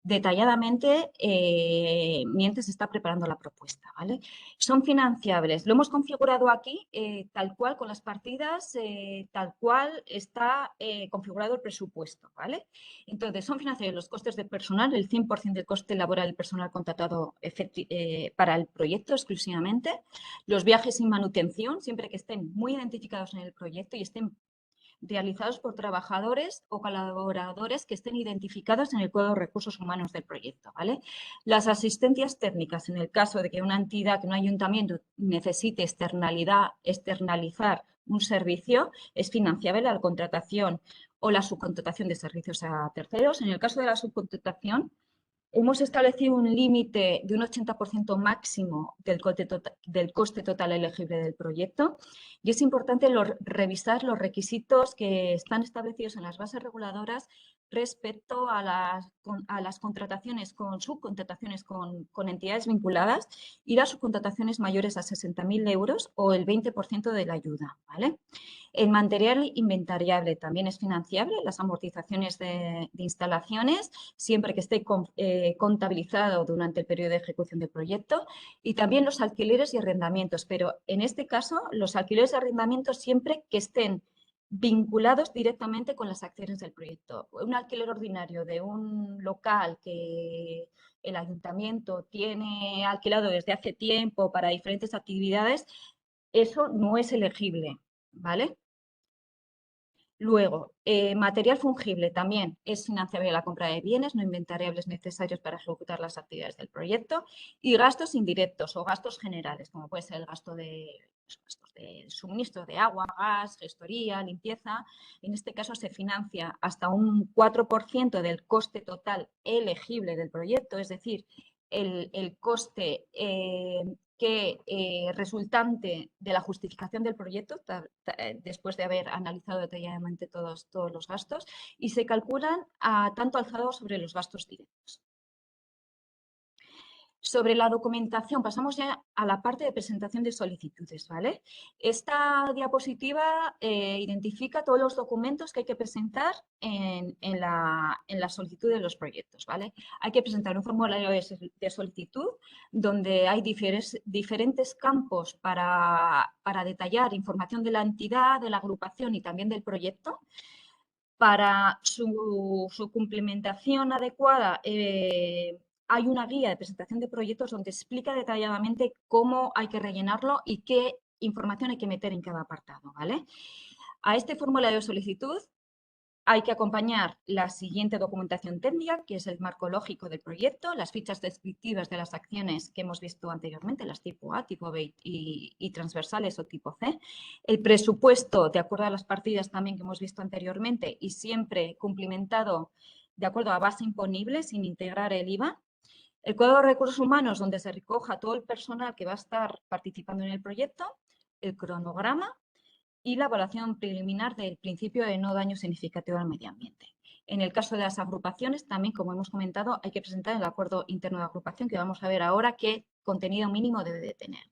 detalladamente mientras se está preparando la propuesta, ¿vale? Son financiables. Lo hemos configurado aquí tal cual con las partidas, tal cual está configurado el presupuesto, ¿vale? Entonces, son financiables los costes de personal, el 100% del coste laboral del personal contratado para el proyecto exclusivamente, los viajes sin manutención, siempre que estén muy identificados en el proyecto y estén realizados por trabajadores o colaboradores que estén identificados en el Código de Recursos Humanos del proyecto, ¿vale? Las asistencias técnicas, en el caso de que una entidad, que un ayuntamiento necesite externalizar un servicio, es financiable la contratación o la subcontratación de servicios a terceros. En el caso de la subcontratación, hemos establecido un límite de un 80% máximo del coste total elegible del proyecto y es importante revisar los requisitos que están establecidos en las bases reguladoras respecto a las contrataciones con subcontrataciones con entidades vinculadas y las subcontrataciones mayores a 60.000 euros o el 20% de la ayuda, ¿vale? El material inventariable también es financiable, las amortizaciones de instalaciones, siempre que esté contabilizado durante el periodo de ejecución del proyecto, y también los alquileres y arrendamientos, pero en este caso los alquileres y arrendamientos siempre que estén vinculados directamente con las acciones del proyecto. Un alquiler ordinario de un local que el ayuntamiento tiene alquilado desde hace tiempo para diferentes actividades, eso no es elegible, ¿vale? Luego, material fungible también es financiable la compra de bienes no inventariables necesarios para ejecutar las actividades del proyecto y gastos indirectos o gastos generales, como puede ser el gasto de suministro de agua, gas, gestoría, limpieza. En este caso se financia hasta un 4% del coste total elegible del proyecto, es decir, el coste resultante de la justificación del proyecto, después de haber analizado detalladamente todos los gastos, y se calculan tanto alzado sobre los gastos directos. Sobre la documentación, pasamos ya a la parte de presentación de solicitudes, ¿vale? Esta diapositiva identifica todos los documentos que hay que presentar en la solicitud de los proyectos, ¿vale? Hay que presentar un formulario de solicitud donde hay diferentes campos para detallar información de la entidad, de la agrupación y también del proyecto. Para su complementación adecuada, hay una guía de presentación de proyectos donde explica detalladamente cómo hay que rellenarlo y qué información hay que meter en cada apartado, ¿vale? A este formulario de solicitud hay que acompañar la siguiente documentación técnica, que es el marco lógico del proyecto, las fichas descriptivas de las acciones que hemos visto anteriormente, las tipo A, tipo B y transversales o tipo C, el presupuesto de acuerdo a las partidas también que hemos visto anteriormente y siempre cumplimentado de acuerdo a base imponible sin integrar el IVA, el cuadro de recursos humanos donde se recoja todo el personal que va a estar participando en el proyecto, el cronograma y la evaluación preliminar del principio de no daño significativo al medio ambiente. En el caso de las agrupaciones, también, como hemos comentado, hay que presentar el acuerdo interno de agrupación, que vamos a ver ahora qué contenido mínimo debe de tener.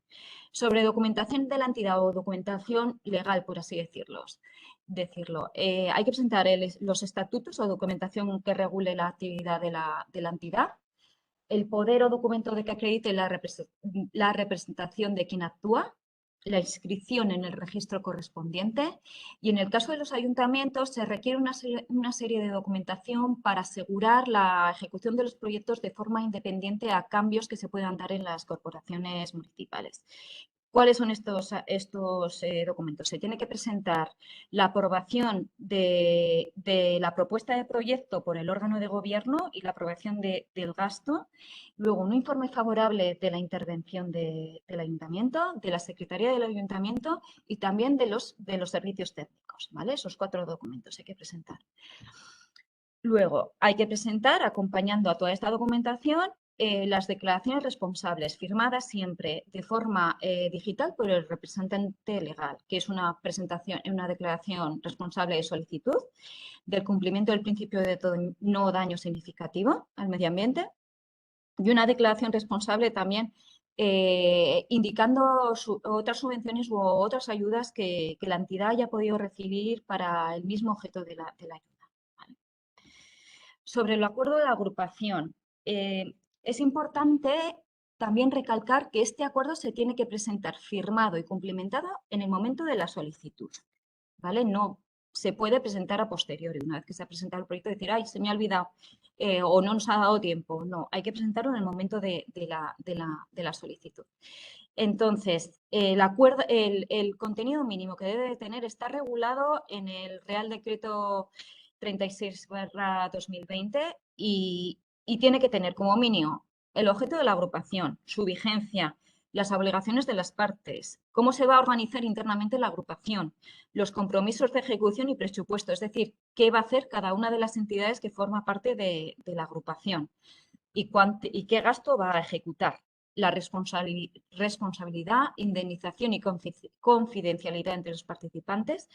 Sobre documentación de la entidad o documentación legal, por así decirlo, hay que presentar los estatutos o documentación que regule la actividad de la entidad, el poder o documento de que acredite la representación de quien actúa, la inscripción en el registro correspondiente y en el caso de los ayuntamientos se requiere una serie de documentación para asegurar la ejecución de los proyectos de forma independiente a cambios que se puedan dar en las corporaciones municipales. ¿Cuáles son estos documentos? Se tiene que presentar la aprobación de la propuesta de proyecto por el órgano de gobierno y la aprobación del gasto, luego un informe favorable de la intervención del ayuntamiento, de la secretaría del ayuntamiento y también de los servicios técnicos, ¿vale? Esos 4 documentos hay que presentar. Luego, hay que presentar, acompañando a toda esta documentación, las declaraciones responsables, firmadas siempre de forma digital por el representante legal, que es una declaración responsable de solicitud del cumplimiento del principio de no daño significativo al medio ambiente y una declaración responsable también indicando otras subvenciones u otras ayudas que la entidad haya podido recibir para el mismo objeto de la ayuda. ¿Vale? Sobre el acuerdo de la agrupación, es importante también recalcar que este acuerdo se tiene que presentar firmado y cumplimentado en el momento de la solicitud, ¿vale? No se puede presentar a posteriori, una vez que se ha presentado el proyecto, decir, ay, se me ha olvidado o no nos ha dado tiempo. No, hay que presentarlo en el momento de la solicitud. Entonces, el contenido mínimo que debe de tener está regulado en el Real Decreto 36/2020 y tiene que tener como mínimo el objeto de la agrupación, su vigencia, las obligaciones de las partes, cómo se va a organizar internamente la agrupación, los compromisos de ejecución y presupuesto, es decir, qué va a hacer cada una de las entidades que forma parte de la agrupación y qué gasto va a ejecutar, la responsabilidad, indemnización y confidencialidad entre los participantes,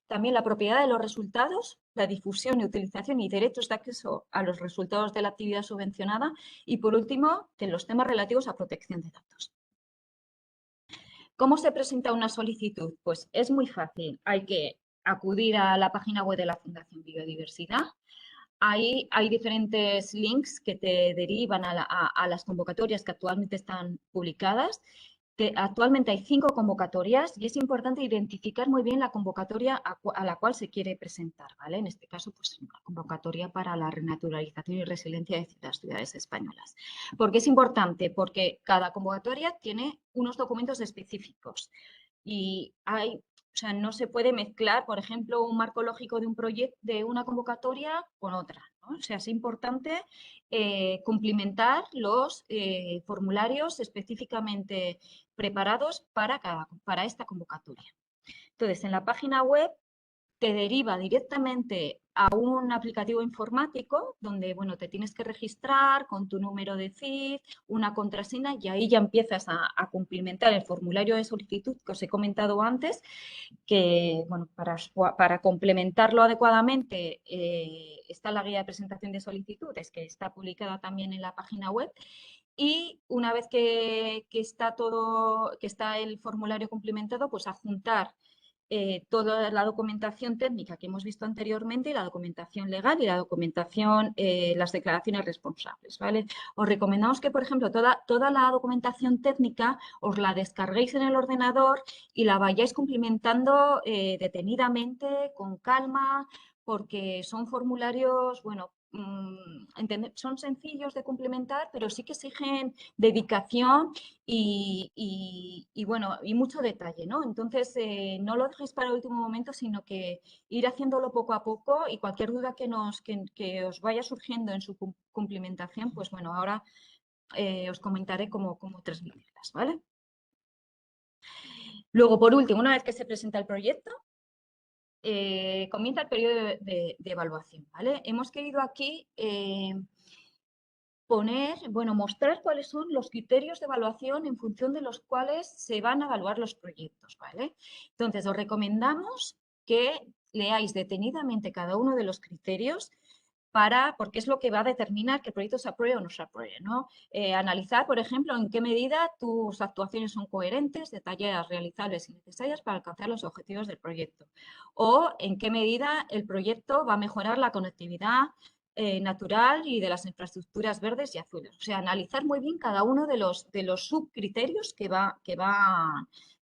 también la propiedad de los resultados, la difusión y utilización y derechos de acceso a los resultados de la actividad subvencionada y, por último, de los temas relativos a protección de datos. ¿Cómo se presenta una solicitud? Pues es muy fácil. Hay que acudir a la página web de la Fundación Biodiversidad. Ahí hay diferentes links que te derivan a las convocatorias que actualmente están publicadas. Actualmente hay 5 convocatorias y es importante identificar muy bien la convocatoria a la cual se quiere presentar, ¿vale? En este caso, pues una convocatoria para la renaturalización y resiliencia de las ciudades españolas. ¿Por qué es importante? Porque cada convocatoria tiene unos documentos específicos y no se puede mezclar, por ejemplo, un marco lógico de un proyecto, de una convocatoria con otra, ¿no? O sea, es importante cumplimentar los formularios específicamente preparados para esta convocatoria. Entonces, en la página web te deriva directamente a un aplicativo informático donde, bueno, te tienes que registrar con tu número de CIF, una contraseña y ahí ya empiezas a cumplimentar el formulario de solicitud que os he comentado antes, que, bueno, para complementarlo adecuadamente está la guía de presentación de solicitudes que está publicada también en la página web. Y una vez que está el formulario cumplimentado, pues adjuntar toda la documentación técnica que hemos visto anteriormente, la documentación legal y la documentación, las declaraciones responsables, ¿vale? Os recomendamos que, por ejemplo, toda la documentación técnica os la descarguéis en el ordenador y la vayáis cumplimentando detenidamente, con calma, porque son formularios, bueno, son sencillos de cumplimentar, pero sí que exigen dedicación y bueno, y mucho detalle, ¿no? Entonces, no lo dejéis para el último momento, sino que ir haciéndolo poco a poco y cualquier duda que os vaya surgiendo en su cumplimentación, pues bueno, ahora os comentaré cómo transmitirlas, ¿vale? Luego, por último, una vez que se presenta el proyecto, comienza el periodo de evaluación, ¿vale? Hemos querido aquí mostrar cuáles son los criterios de evaluación en función de los cuales se van a evaluar los proyectos, ¿vale? Entonces, os recomendamos que leáis detenidamente cada uno de los criterios porque es lo que va a determinar que el proyecto se apruebe o no se apruebe, ¿no? Analizar, por ejemplo, en qué medida tus actuaciones son coherentes, detalladas, realizables y necesarias para alcanzar los objetivos del proyecto. O en qué medida el proyecto va a mejorar la conectividad natural y de las infraestructuras verdes y azules. O sea, analizar muy bien cada uno de los subcriterios que va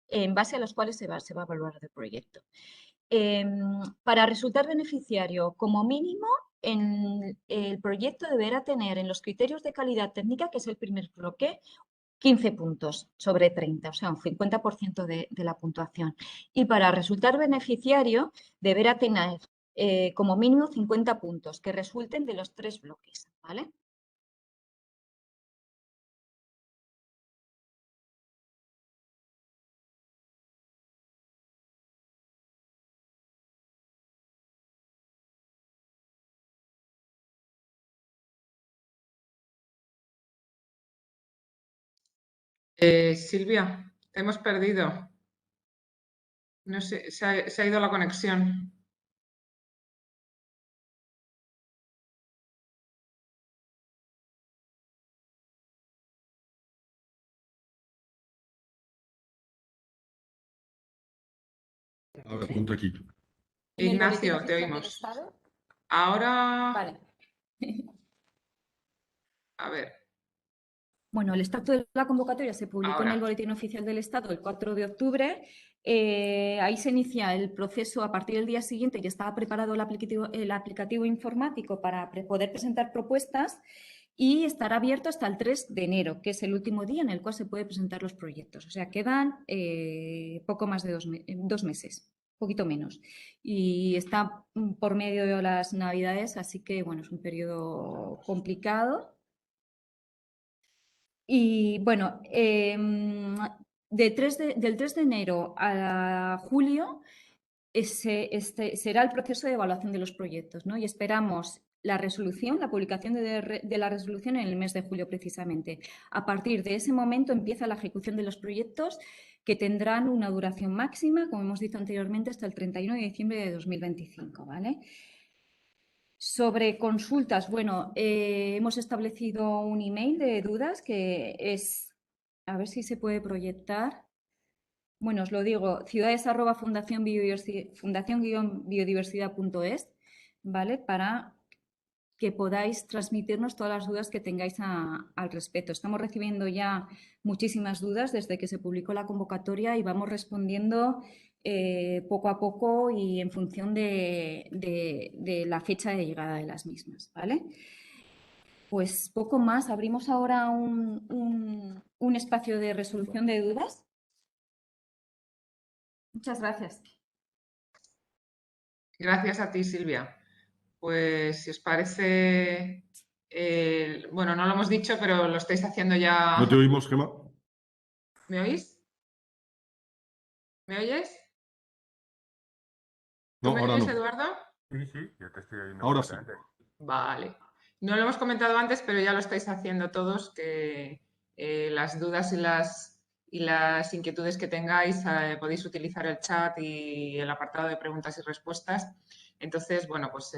en base a los cuales se va a evaluar el proyecto. Para resultar beneficiario, como mínimo, el proyecto deberá tener en los criterios de calidad técnica, que es el primer bloque, 15 puntos sobre 30, o sea, un 50% de la puntuación. Y para resultar beneficiario, deberá tener como mínimo 50 puntos que resulten de los 3 bloques, ¿vale? Silvia, te hemos perdido. No sé, se ha ido la conexión. A ver, punto aquí. Ignacio, te oímos. Ahora, Vale. a ver. Bueno, el extracto de la convocatoria se publicó en Ahora. el Boletín Oficial del Estado el 4 de octubre. Ahí se inicia el proceso a partir del día siguiente. Ya estaba preparado el aplicativo informático para poder presentar propuestas y estará abierto hasta el 3 de enero, que es el último día en el cual se puede presentar los proyectos. O sea, quedan poco más de 2 meses, poquito menos. Y está por medio de las Navidades, así que, bueno, es un periodo complicado. Y bueno, del 3 de enero a julio será el proceso de evaluación de los proyectos, ¿no? Y esperamos la publicación de la resolución en el mes de julio precisamente. A partir de ese momento empieza la ejecución de los proyectos que tendrán una duración máxima, como hemos dicho anteriormente, hasta el 31 de diciembre de 2025, ¿vale? Sobre consultas, bueno, hemos establecido un email de dudas que es, a ver si se puede proyectar. Bueno, os lo digo, ciudades@fundación-biodiversidad.es, ¿vale? Para que podáis transmitirnos todas las dudas que tengáis al respecto. Estamos recibiendo ya muchísimas dudas desde que se publicó la convocatoria y vamos respondiendo poco a poco y en función de la fecha de llegada de las mismas, ¿vale? Pues poco más. Abrimos ahora un espacio de resolución de dudas. Muchas gracias. Gracias a ti, Silvia. Pues si os parece, bueno, no lo hemos dicho, pero lo estáis haciendo ya. ¿No te oímos, Gemma? ¿Me oís? ¿Me oyes? No, ¿Tú me ahora oyes, no. Eduardo? Sí, yo te estoy oyendo. Ahora sí. Vale. No lo hemos comentado antes, pero ya lo estáis haciendo todos, que las dudas y las inquietudes que tengáis podéis utilizar el chat y el apartado de preguntas y respuestas. Entonces, bueno, pues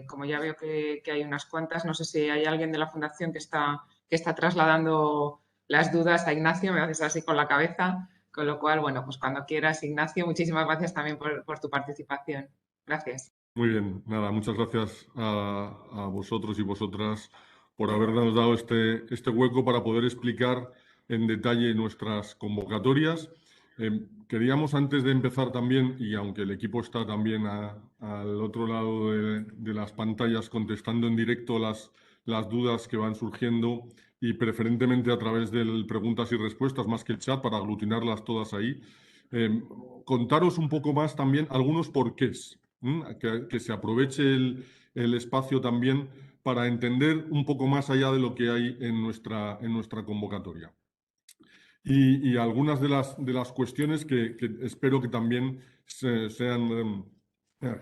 como ya veo que hay unas cuantas, no sé si hay alguien de la Fundación que está trasladando las dudas a Ignacio, me haces así con la cabeza, con lo cual, bueno, pues cuando quieras, Ignacio, muchísimas gracias también por tu participación. Gracias. Muy bien, nada, muchas gracias a vosotros y vosotras por habernos dado este hueco para poder explicar en detalle nuestras convocatorias Queríamos, antes de empezar también, y aunque el equipo está también al otro lado de las pantallas contestando en directo las dudas que van surgiendo, y preferentemente a través de preguntas y respuestas más que el chat, para aglutinarlas todas ahí, contaros un poco más también algunos porqués, que se aproveche el espacio también para entender un poco más allá de lo que hay en nuestra convocatoria. Y algunas de las cuestiones que espero que también sean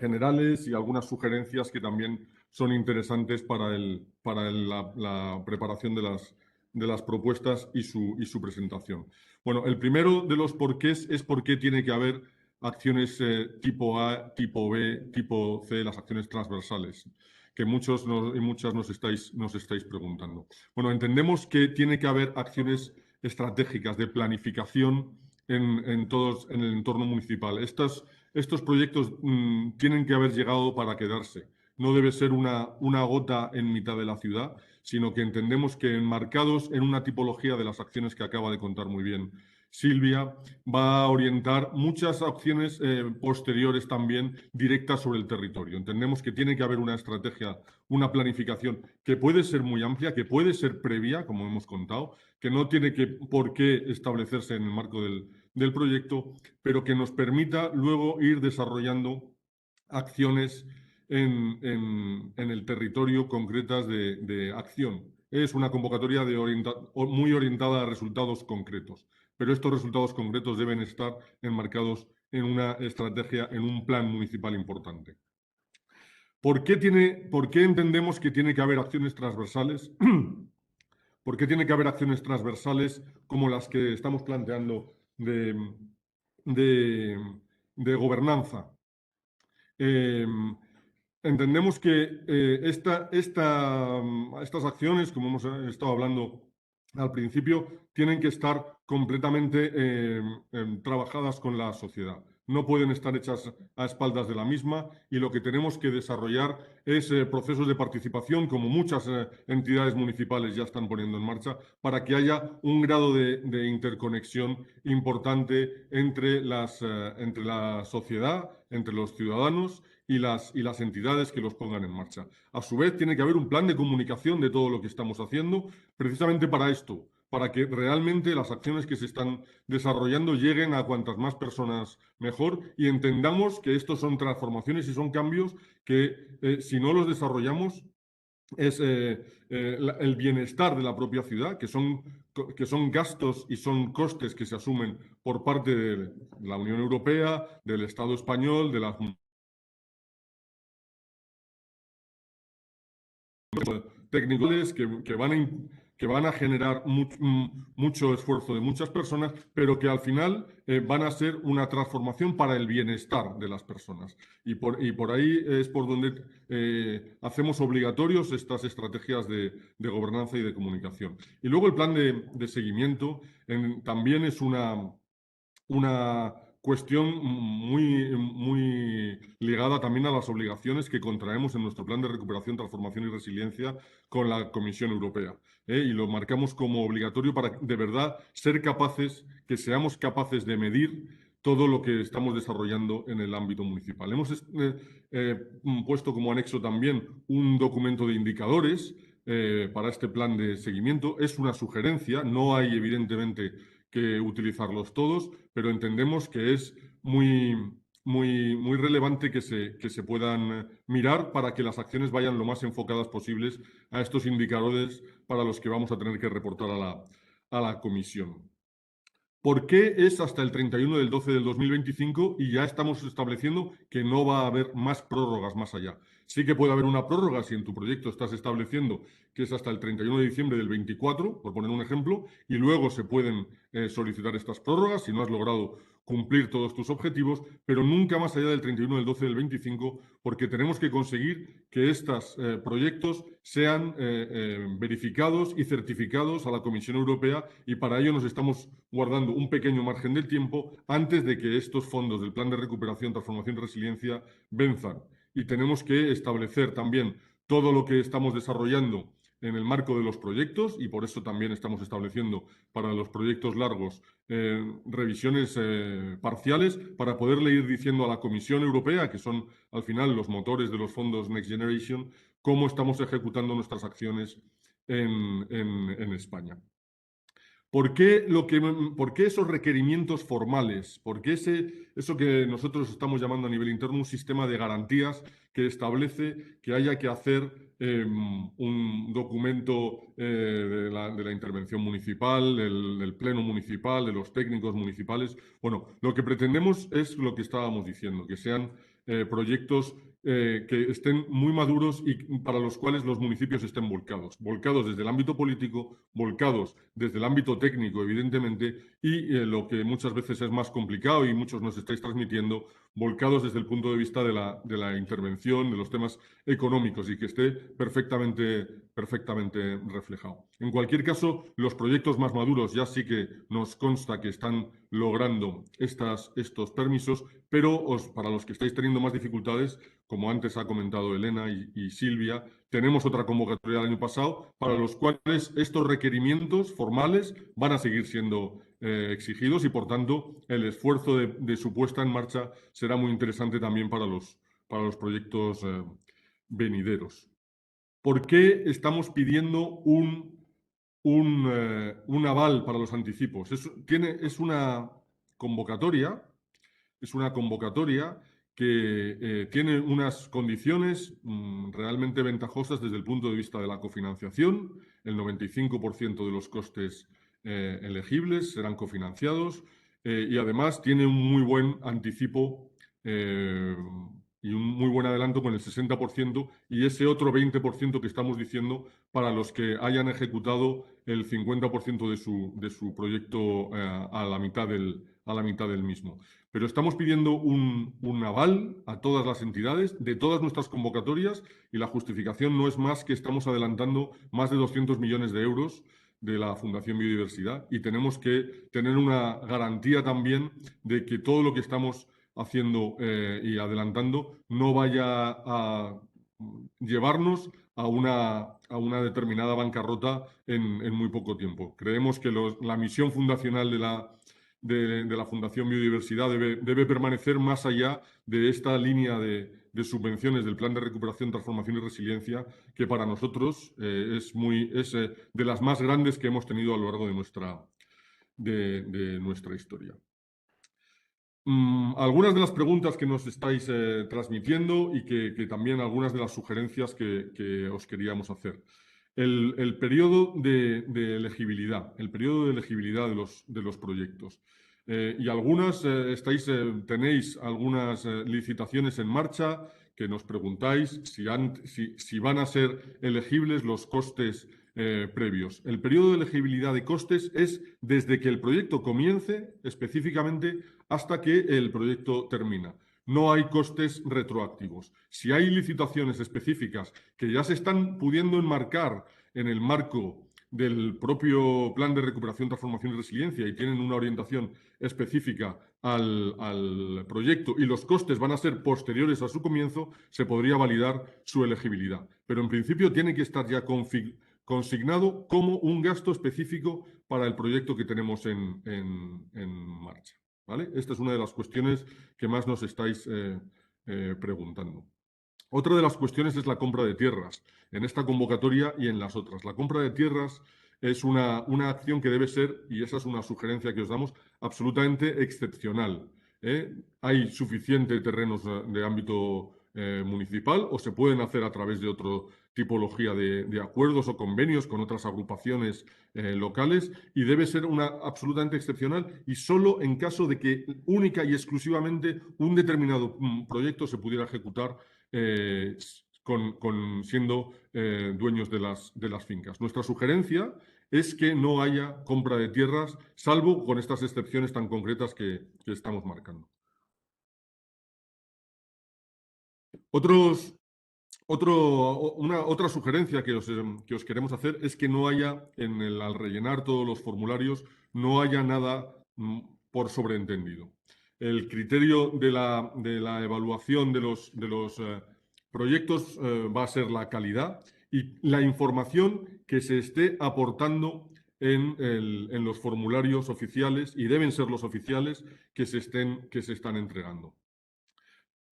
generales, y algunas sugerencias que también son interesantes para la preparación de las propuestas y su presentación. Bueno, el primero de los porqués es por qué tiene que haber acciones tipo A, tipo B, tipo C, las acciones transversales, que muchos y muchas nos estáis preguntando. Bueno, entendemos que tiene que haber acciones estratégicas de planificación en el entorno municipal. Estos proyectos tienen que haber llegado para quedarse. No debe ser una gota en mitad de la ciudad, sino que entendemos que enmarcados en una tipología de las acciones que acaba de contar muy bien Silvia, va a orientar muchas acciones posteriores también directas sobre el territorio. Entendemos que tiene que haber una estrategia, una planificación que puede ser muy amplia, que puede ser previa, como hemos contado, que no tiene por qué establecerse en el marco del proyecto, pero que nos permita luego ir desarrollando acciones en el territorio concretas de acción. Es una convocatoria muy orientada a resultados concretos, pero estos resultados concretos deben estar enmarcados en una estrategia, en un plan municipal importante. ¿Por qué entendemos que tiene que haber acciones transversales? ¿Por qué tiene que haber acciones transversales como las que estamos planteando de gobernanza? Entendemos que estas acciones, como hemos estado hablando al principio, tienen que estar completamente trabajadas con la sociedad. No pueden estar hechas a espaldas de la misma, y lo que tenemos que desarrollar es procesos de participación, como muchas entidades municipales ya están poniendo en marcha, para que haya un grado de interconexión importante entre la sociedad, entre los ciudadanos y las entidades que los pongan en marcha. A su vez, tiene que haber un plan de comunicación de todo lo que estamos haciendo, precisamente para esto, para que realmente las acciones que se están desarrollando lleguen a cuantas más personas mejor, y entendamos que estos son transformaciones y son cambios que, si no los desarrollamos, es el bienestar de la propia ciudad, que son gastos y son costes que se asumen por parte de la Unión Europea, del Estado español, de las técnicos que van a generar mucho esfuerzo de muchas personas, pero que al final van a ser una transformación para el bienestar de las personas. Y por ahí es por donde hacemos obligatorios estas estrategias de gobernanza y de comunicación. Y luego el plan de seguimiento también es una cuestión muy ligada también a las obligaciones que contraemos en nuestro plan de recuperación, transformación y resiliencia con la Comisión Europea. Y lo marcamos como obligatorio para de verdad que seamos capaces de medir todo lo que estamos desarrollando en el ámbito municipal. Hemos puesto como anexo también un documento de indicadores para este plan de seguimiento. Es una sugerencia, no hay evidentemente que utilizarlos todos, pero entendemos que es muy relevante que se puedan mirar para que las acciones vayan lo más enfocadas posibles a estos indicadores para los que vamos a tener que reportar a la Comisión. ¿Por qué es hasta el 31 del 12 del 2025 y ya estamos estableciendo que no va a haber más prórrogas más allá? Sí que puede haber una prórroga si en tu proyecto estás estableciendo que es hasta el 31 de diciembre del 24, por poner un ejemplo, y luego se pueden solicitar estas prórrogas si no has logrado cumplir todos tus objetivos, pero nunca más allá del 31 del 12 del 25, porque tenemos que conseguir que estos proyectos sean verificados y certificados a la Comisión Europea, y para ello nos estamos guardando un pequeño margen del tiempo antes de que estos fondos del Plan de Recuperación, Transformación y Resiliencia venzan. Y tenemos que establecer también todo lo que estamos desarrollando en el marco de los proyectos, y por eso también estamos estableciendo para los proyectos largos revisiones parciales para poderle ir diciendo a la Comisión Europea, que son al final los motores de los fondos Next Generation, cómo estamos ejecutando nuestras acciones en España. ¿Por qué esos requerimientos formales? ¿Por qué eso que nosotros estamos llamando a nivel interno un sistema de garantías que establece que haya que hacer un documento de la intervención municipal, del pleno municipal, de los técnicos municipales? Bueno, lo que pretendemos es lo que estábamos diciendo, que sean proyectos que estén muy maduros y para los cuales los municipios estén volcados desde el ámbito político, volcados desde el ámbito técnico, evidentemente, y lo que muchas veces es más complicado y muchos nos estáis transmitiendo, volcados desde el punto de vista de la intervención, de los temas económicos y que esté perfectamente reflejado. En cualquier caso, los proyectos más maduros ya sí que nos consta que están logrando estos permisos, pero para los que estáis teniendo más dificultades, como antes ha comentado Elena y Silvia, tenemos otra convocatoria del año pasado para los cuales estos requerimientos formales van a seguir siendo exigidos y, por tanto, el esfuerzo de su puesta en marcha será muy interesante también para los proyectos venideros. ¿Por qué estamos pidiendo un aval para los anticipos? Es una convocatoria que tiene unas condiciones realmente ventajosas desde el punto de vista de la cofinanciación. El 95% de los costes elegibles serán cofinanciados y además tiene un muy buen anticipo y un muy buen adelanto con el 60% y ese otro 20% que estamos diciendo para los que hayan ejecutado el 50% de su proyecto a la mitad del mismo. Pero estamos pidiendo un aval a todas las entidades de todas nuestras convocatorias y la justificación no es más que estamos adelantando más de 200 millones de euros de la Fundación Biodiversidad y tenemos que tener una garantía también de que todo lo que estamos haciendo y adelantando no vaya a llevarnos a una determinada bancarrota en muy poco tiempo. Creemos que la misión fundacional de la Fundación Biodiversidad debe permanecer más allá de esta línea de subvenciones del Plan de Recuperación, Transformación y Resiliencia, que para nosotros es de las más grandes que hemos tenido a lo largo de nuestra historia. Algunas de las preguntas que nos estáis transmitiendo y que también algunas de las sugerencias que os queríamos hacer. El periodo de elegibilidad, de los proyectos. Y algunas tenéis algunas licitaciones en marcha que nos preguntáis si van a ser elegibles los costes previos. El periodo de elegibilidad de costes es desde que el proyecto comience específicamente hasta que el proyecto termina. No hay costes retroactivos. Si hay licitaciones específicas que ya se están pudiendo enmarcar en el marco del propio Plan de Recuperación, Transformación y Resiliencia y tienen una orientación específica al proyecto y los costes van a ser posteriores a su comienzo, se podría validar su elegibilidad. Pero en principio tiene que estar ya consignado como un gasto específico para el proyecto que tenemos en marcha. ¿Vale? Esta es una de las cuestiones que más nos estáis preguntando. Otra de las cuestiones es la compra de tierras, en esta convocatoria y en las otras. La compra de tierras es una acción que debe ser, y esa es una sugerencia que os damos, absolutamente excepcional. Hay suficiente terrenos de ámbito municipal o se pueden hacer a través de otra tipología de acuerdos o convenios con otras agrupaciones locales y debe ser absolutamente excepcional y solo en caso de que única y exclusivamente un determinado proyecto se pudiera ejecutar siendo dueños de las fincas. Nuestra sugerencia es que no haya compra de tierras, salvo con estas excepciones tan concretas que estamos marcando. Otra sugerencia que os queremos hacer es que no haya, al rellenar todos los formularios, no haya nada por sobreentendido. El criterio de la evaluación de los proyectos va a ser la calidad y la información que se esté aportando en los formularios oficiales, y deben ser los oficiales que se están entregando.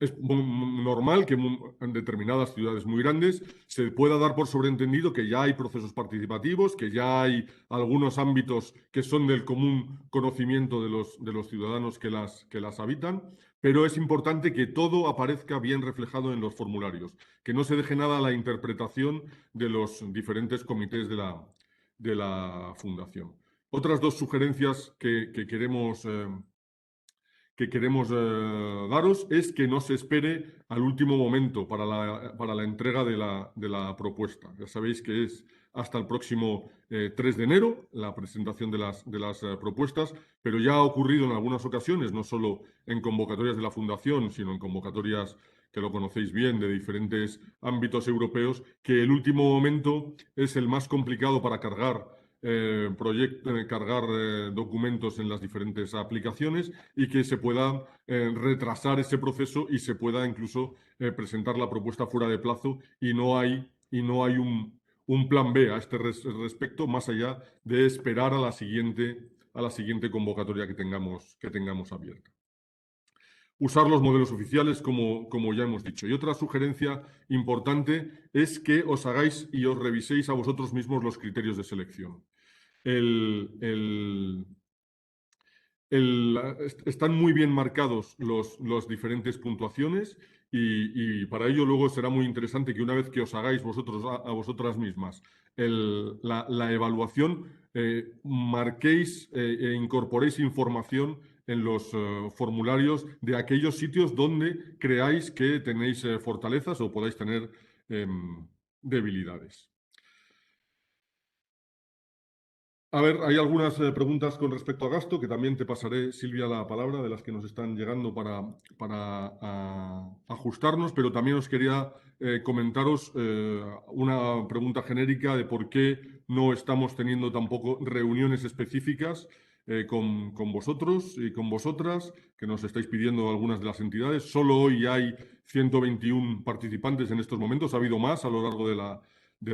Es normal que en determinadas ciudades muy grandes se pueda dar por sobreentendido que ya hay procesos participativos, que ya hay algunos ámbitos que son del común conocimiento de los ciudadanos que las habitan, pero es importante que todo aparezca bien reflejado en los formularios, que no se deje nada a la interpretación de los diferentes comités de la Fundación. Otras dos sugerencias que queremos daros es que no se espere al último momento para la entrega de la propuesta. Ya sabéis que es hasta el próximo 3 de enero la presentación de las propuestas, pero ya ha ocurrido en algunas ocasiones, no solo en convocatorias de la Fundación, sino en convocatorias que lo conocéis bien, de diferentes ámbitos europeos, que el último momento es el más complicado para cargar documentos en las diferentes aplicaciones y que se pueda retrasar ese proceso y se pueda incluso presentar la propuesta fuera de plazo y no hay un plan B a este respecto, más allá de esperar a la siguiente convocatoria que tengamos abierta. Usar los modelos oficiales, como ya hemos dicho. Y otra sugerencia importante es que os hagáis y os reviséis a vosotros mismos los criterios de selección. Están muy bien marcados los diferentes puntuaciones y para ello luego será muy interesante que una vez que os hagáis vosotros a vosotras mismas la evaluación, marquéis e incorporéis información en los formularios de aquellos sitios donde creáis que tenéis fortalezas o podáis tener debilidades. A ver, hay algunas preguntas con respecto a gasto, que también te pasaré, Silvia, la palabra de las que nos están llegando para ajustarnos, pero también os quería comentaros una pregunta genérica de por qué no estamos teniendo tampoco reuniones específicas con vosotros y con vosotras, que nos estáis pidiendo algunas de las entidades. Solo hoy hay 121 participantes en estos momentos, ha habido más a lo largo de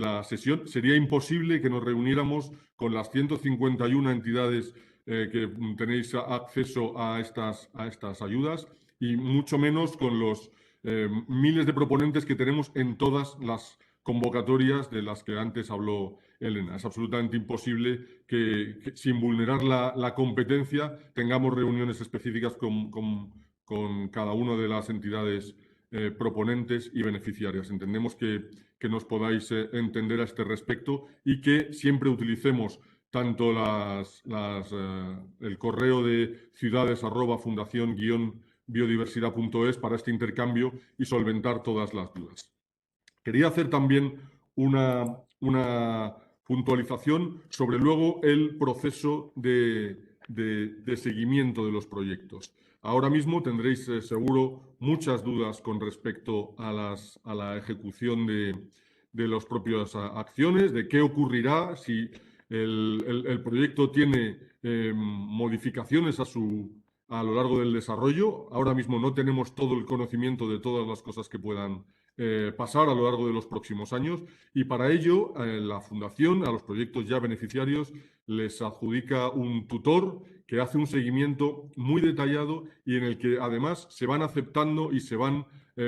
la sesión. Sería imposible que nos reuniéramos con las 151 entidades que tenéis acceso a estas ayudas y mucho menos con los miles de proponentes que tenemos en todas las convocatorias de las que antes habló Elena. Es absolutamente imposible que sin vulnerar la competencia tengamos reuniones específicas con cada una de las entidades proponentes y beneficiarias. Entendemos que nos podáis entender a este respecto y que siempre utilicemos tanto el correo de ciudades@fundación-biodiversidad.es para este intercambio y solventar todas las dudas. Quería hacer también una puntualización sobre luego el proceso de seguimiento de los proyectos. Ahora mismo tendréis seguro muchas dudas con respecto a la ejecución de las propias acciones, de qué ocurrirá si el proyecto tiene modificaciones a lo largo del desarrollo. Ahora mismo no tenemos todo el conocimiento de todas las cosas que puedan pasar a lo largo de los próximos años y para ello la Fundación a los proyectos ya beneficiarios les adjudica un tutor que hace un seguimiento muy detallado y en el que además se van aceptando y se van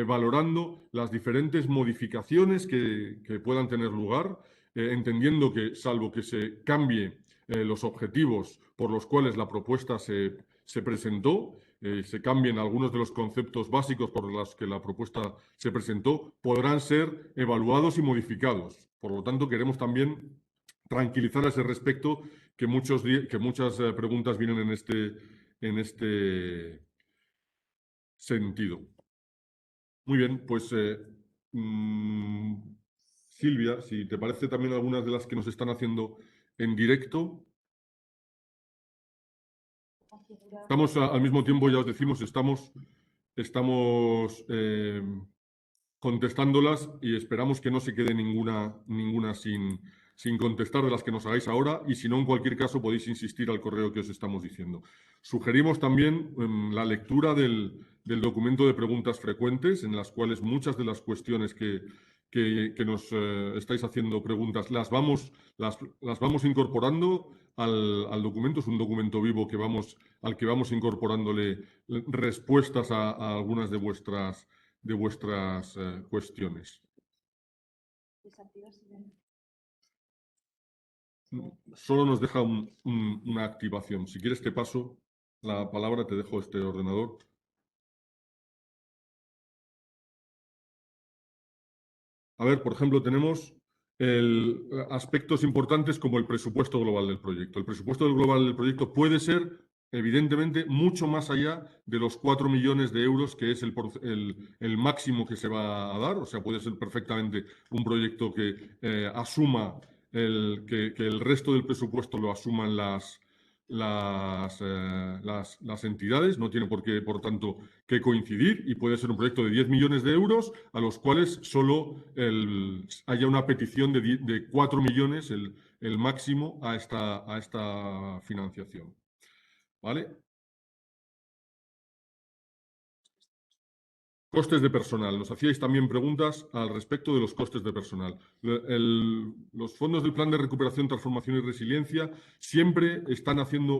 valorando las diferentes modificaciones que puedan tener lugar, entendiendo que salvo que se cambie los objetivos por los cuales la propuesta se presentó, se cambien algunos de los conceptos básicos por los que la propuesta se presentó, podrán ser evaluados y modificados. Por lo tanto, queremos también tranquilizar a ese respecto que muchas preguntas vienen en este sentido. Muy bien, pues Silvia, si te parece también algunas de las que nos están haciendo en directo. Estamos al mismo tiempo, ya os decimos, estamos contestándolas y esperamos que no se quede ninguna sin contestar de las que nos hagáis ahora, y si no, en cualquier caso, podéis insistir al correo que os estamos diciendo. Sugerimos también la lectura del documento de preguntas frecuentes, en las cuales muchas de las cuestiones que nos estáis haciendo preguntas las vamos incorporando al documento. Es un documento vivo al que vamos incorporándole respuestas a algunas de vuestras cuestiones. Solo nos deja una activación. Si quieres te paso la palabra, te dejo este ordenador. A ver, por ejemplo, tenemos aspectos importantes como el presupuesto global del proyecto. El presupuesto global del proyecto puede ser, evidentemente, mucho más allá de los 4 millones de euros, que es el máximo que se va a dar. O sea, puede ser perfectamente un proyecto que asuma que el resto del presupuesto lo asuman las entidades. No tiene por qué, por tanto, que coincidir, y puede ser un proyecto de 10 millones de euros a los cuales solo haya una petición de 4 millones, el máximo, a esta financiación. ¿Vale? Costes de personal. Nos hacíais también preguntas al respecto de los costes de personal. Los fondos del Plan de Recuperación, Transformación y Resiliencia siempre están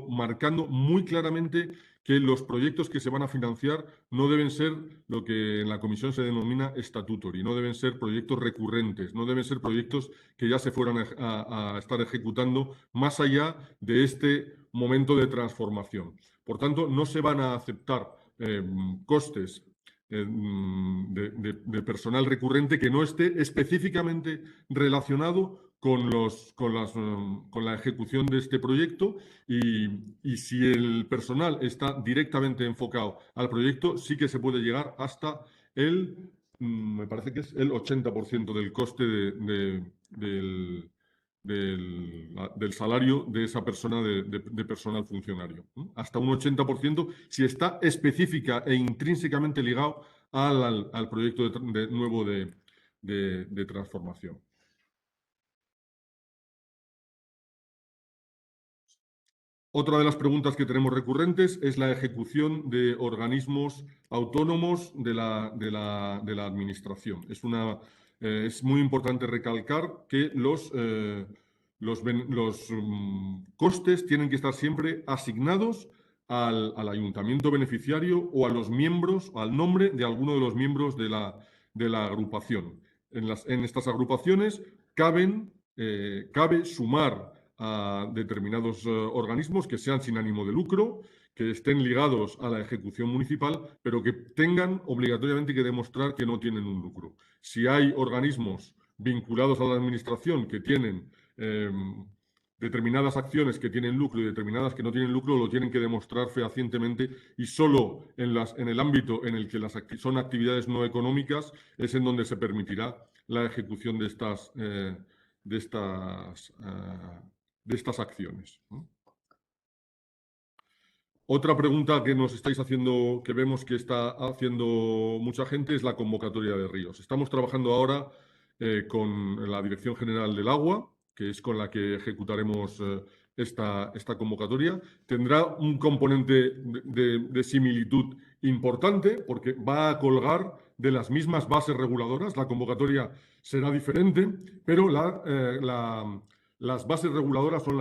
marcando muy claramente que los proyectos que se van a financiar no deben ser lo que en la comisión se denomina statutory, no deben ser proyectos recurrentes, no deben ser proyectos que ya se fueran a estar ejecutando más allá de este momento de transformación. Por tanto, no se van a aceptar costes de personal recurrente que no esté específicamente relacionado con la ejecución de este proyecto, y si el personal está directamente enfocado al proyecto, sí que se puede llegar hasta me parece que es el 80% del coste del salario de esa persona de personal funcionario. Hasta un 80% si está específica e intrínsecamente ligado al proyecto nuevo de transformación. Otra de las preguntas que tenemos recurrentes es la ejecución de organismos autónomos de la administración. Es muy importante recalcar que los costes tienen que estar siempre asignados al ayuntamiento beneficiario o a los miembros, al nombre de alguno de los miembros de la agrupación. En estas agrupaciones cabe sumar a determinados organismos que sean sin ánimo de lucro, que estén ligados a la ejecución municipal, pero que tengan obligatoriamente que demostrar que no tienen un lucro. Si hay organismos vinculados a la administración que tienen determinadas acciones que tienen lucro y determinadas que no tienen lucro, lo tienen que demostrar fehacientemente, y solo en el ámbito en el que son actividades no económicas es en donde se permitirá la ejecución de estas acciones. Otra pregunta que nos estáis haciendo, que vemos que está haciendo mucha gente, es la convocatoria de ríos. Estamos trabajando ahora con la Dirección General del Agua, que es con la que ejecutaremos esta convocatoria. Tendrá un componente de similitud importante, porque va a colgar de las mismas bases reguladoras. La convocatoria será diferente, pero las bases reguladoras son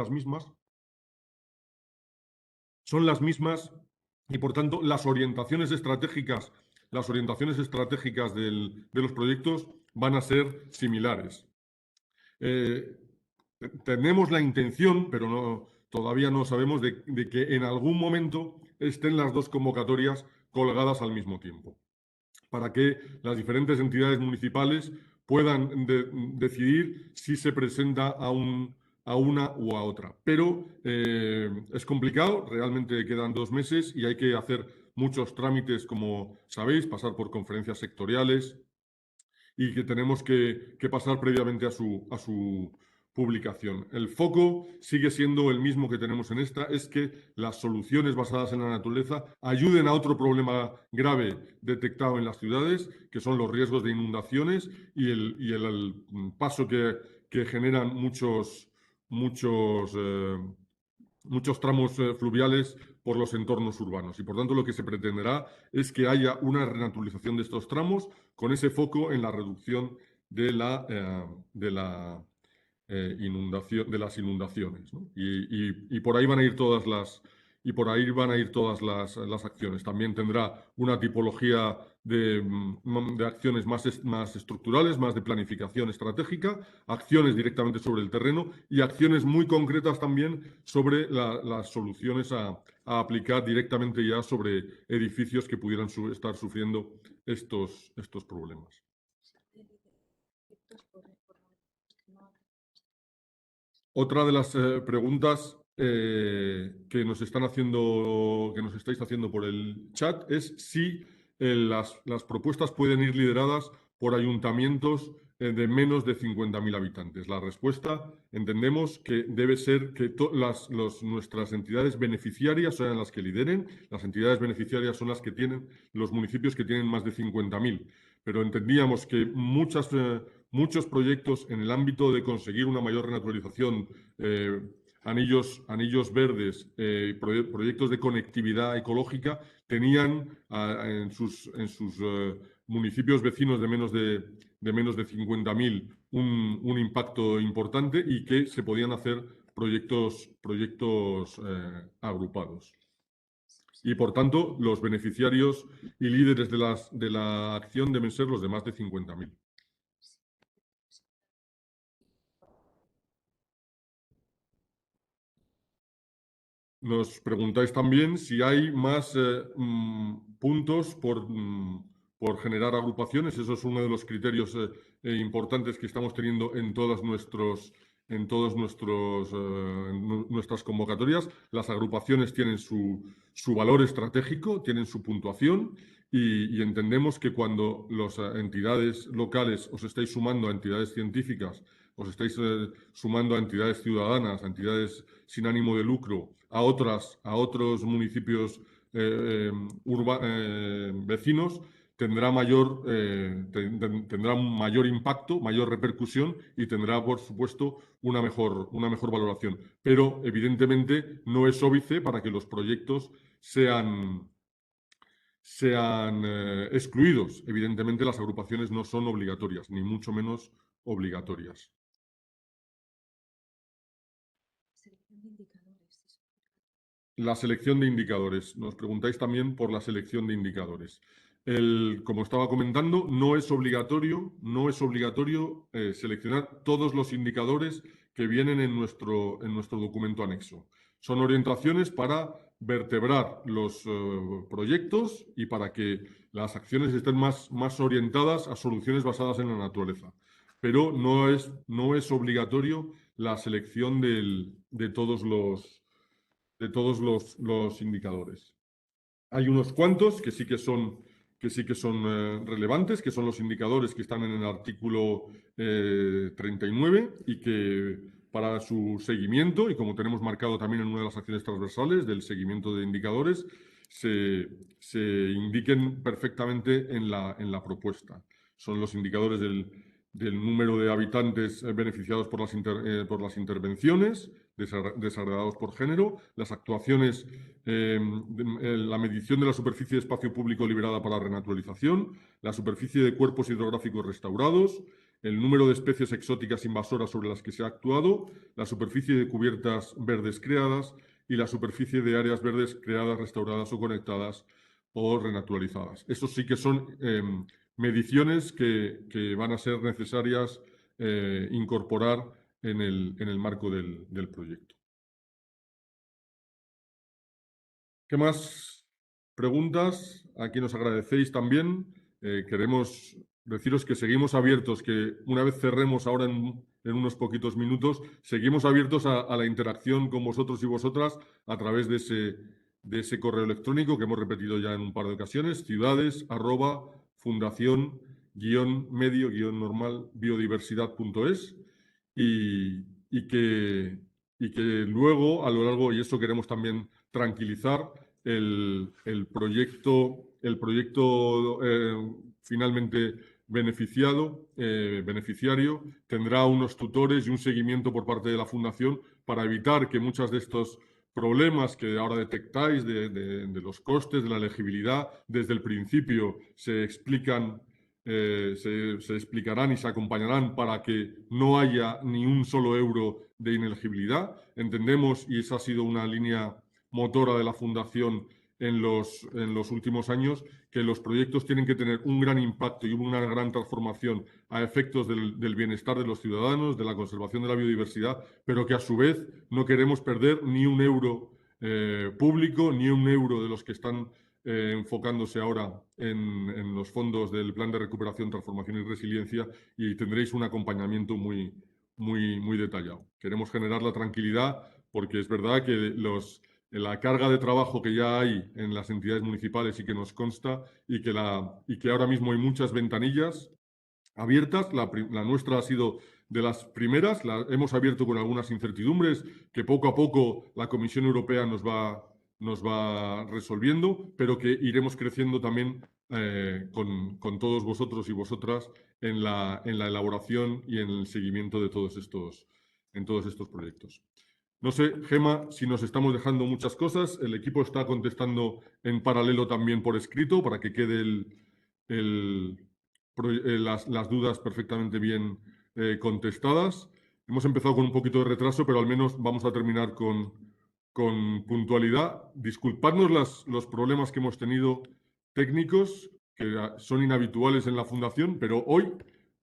las y, por tanto, las orientaciones estratégicas de los proyectos van a ser similares. Tenemos la intención, pero todavía no sabemos, de que en algún momento estén las dos convocatorias colgadas al mismo tiempo, para que las diferentes entidades municipales puedan decidir si se presenta a una u a otra. Pero es complicado, realmente quedan 2 meses y hay que hacer muchos trámites, como sabéis, pasar por conferencias sectoriales, y que tenemos que pasar previamente a su publicación. El foco sigue siendo el mismo que tenemos en esta, es que las soluciones basadas en la naturaleza ayuden a otro problema grave detectado en las ciudades, que son los riesgos de inundaciones y el paso que generan muchos tramos fluviales por los entornos urbanos. Y por tanto lo que se pretenderá es que haya una renaturalización de estos tramos con ese foco en la reducción de las inundaciones, ¿no? Y por ahí van a ir todas las acciones. También tendrá una tipología de acciones más estructurales, más de planificación estratégica, acciones directamente sobre el terreno y acciones muy concretas también sobre las soluciones a aplicar directamente ya sobre edificios que pudieran estar sufriendo estos problemas. Otra de las preguntas que nos estáis haciendo por el chat es si las propuestas pueden ir lideradas por ayuntamientos de menos de 50.000 habitantes. La respuesta, entendemos que debe ser que nuestras entidades beneficiarias sean las que lideren. Las entidades beneficiarias son las que tienen los municipios que tienen más de 50.000. Pero entendíamos que muchos proyectos en el ámbito de conseguir una mayor renaturalización, anillos verdes, proyectos de conectividad ecológica, tenían en sus municipios vecinos de menos de 50.000 un impacto importante y que se podían hacer proyectos agrupados. Y, por tanto, los beneficiarios y líderes de la acción deben ser los de más de 50.000. Nos preguntáis también si hay más puntos por generar agrupaciones. Eso es uno de los criterios importantes que estamos teniendo en nuestras convocatorias. Las agrupaciones tienen su valor estratégico, tienen su puntuación y entendemos que cuando las entidades locales os estáis sumando a entidades científicas, os estáis sumando a entidades ciudadanas, a entidades sin ánimo de lucro, a otros municipios vecinos, tendrá mayor impacto, mayor repercusión y tendrá, por supuesto, una mejor valoración. Pero, evidentemente, no es óbice para que los proyectos sean excluidos. Evidentemente, las agrupaciones no son obligatorias, ni mucho menos obligatorias. La selección de indicadores. Nos preguntáis también por la selección de indicadores. Como estaba comentando, no es obligatorio seleccionar todos los indicadores que vienen en nuestro documento anexo. Son orientaciones para vertebrar los proyectos y para que las acciones estén más orientadas a soluciones basadas en la naturaleza. Pero no es obligatorio la selección de todos los indicadores. Hay unos cuantos que sí que son relevantes, que son los indicadores que están en el artículo 39 y que para su seguimiento, y como tenemos marcado también en una de las acciones transversales del seguimiento de indicadores, se indiquen perfectamente en la propuesta. Son los indicadores del número de habitantes beneficiados por las intervenciones, desagregados por género, las actuaciones, la medición de la superficie de espacio público liberada para renaturalización, la superficie de cuerpos hidrográficos restaurados, el número de especies exóticas invasoras sobre las que se ha actuado, la superficie de cubiertas verdes creadas y la superficie de áreas verdes creadas, restauradas o conectadas o renaturalizadas. Esos sí que son mediciones que van a ser necesarias incorporar en el marco del proyecto. ¿Qué más preguntas? Aquí nos agradecéis también. Queremos deciros que seguimos abiertos, que una vez cerremos ahora en unos poquitos minutos, seguimos abiertos a la interacción con vosotros y vosotras a través de ese correo electrónico que hemos repetido ya en un par de ocasiones, ciudades@fundación-medio-normal biodiversidad.es, y y que luego, a lo largo, y eso queremos también tranquilizar, el proyecto finalmente beneficiario tendrá unos tutores y un seguimiento por parte de la Fundación para evitar que muchos de estos problemas que ahora detectáis de los costes, de la elegibilidad, desde el principio se explicarán y se acompañarán para que no haya ni un solo euro de inelegibilidad. Entendemos, y esa ha sido una línea motora de la Fundación en los últimos años, que los proyectos tienen que tener un gran impacto y una gran transformación a efectos del bienestar de los ciudadanos, de la conservación de la biodiversidad, pero que a su vez no queremos perder ni un euro público, ni un euro de los que están enfocándose ahora en los fondos del Plan de Recuperación, Transformación y Resiliencia, y tendréis un acompañamiento muy, muy, muy detallado. Queremos generar la tranquilidad porque es verdad que la carga de trabajo que ya hay en las entidades municipales y que nos consta y que ahora mismo hay muchas ventanillas abiertas. La nuestra ha sido de las primeras, la hemos abierto con algunas incertidumbres que poco a poco la Comisión Europea nos va resolviendo, pero que iremos creciendo también con todos vosotros y vosotras en la elaboración y en el seguimiento de todos estos proyectos. No sé, Gema, si nos estamos dejando muchas cosas. El equipo está contestando en paralelo también por escrito para que quede las dudas perfectamente bien contestadas. Hemos empezado con un poquito de retraso, pero al menos vamos a terminar con puntualidad. Disculpadnos los problemas que hemos tenido técnicos, que son inhabituales en la Fundación, pero hoy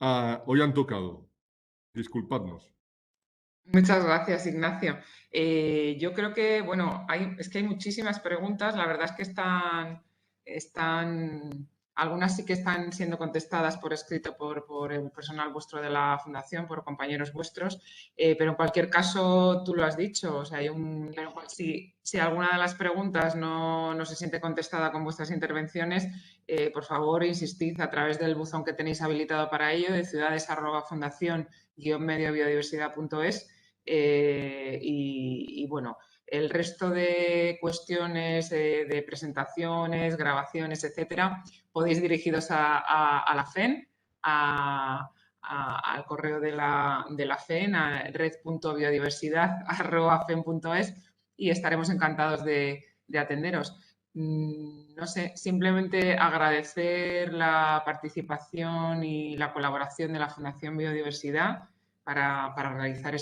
han tocado. Disculpadnos. Muchas gracias, Ignacio. Yo creo que, bueno, es que hay muchísimas preguntas. La verdad es que algunas sí que están siendo contestadas por escrito por el personal vuestro de la Fundación, por compañeros vuestros, pero en cualquier caso, tú lo has dicho, o sea, si alguna de las preguntas no se siente contestada con vuestras intervenciones, por favor, insistid a través del buzón que tenéis habilitado para ello, de ciudades@fundación-mediobiodiversidad.es. Y bueno, el resto de cuestiones de presentaciones, grabaciones, etcétera, podéis dirigiros a la FEN, al correo de la FEN, a red.biodiversidad@fen.es, y estaremos encantados de atenderos. No sé, simplemente agradecer la participación y la colaboración de la Fundación Biodiversidad para realizar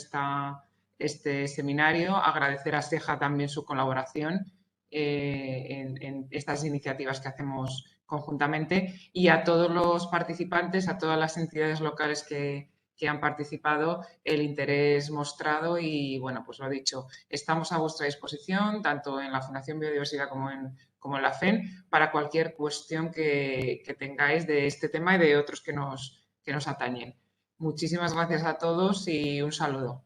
este seminario. Agradecer a SEJA también su colaboración en estas iniciativas que hacemos conjuntamente, y a todos los participantes, a todas las entidades locales que han participado, el interés mostrado. Y bueno, pues lo dicho, estamos a vuestra disposición, tanto en la Fundación Biodiversidad como en la FEN, para cualquier cuestión que tengáis de este tema y de otros que nos atañen. Muchísimas gracias a todos y un saludo.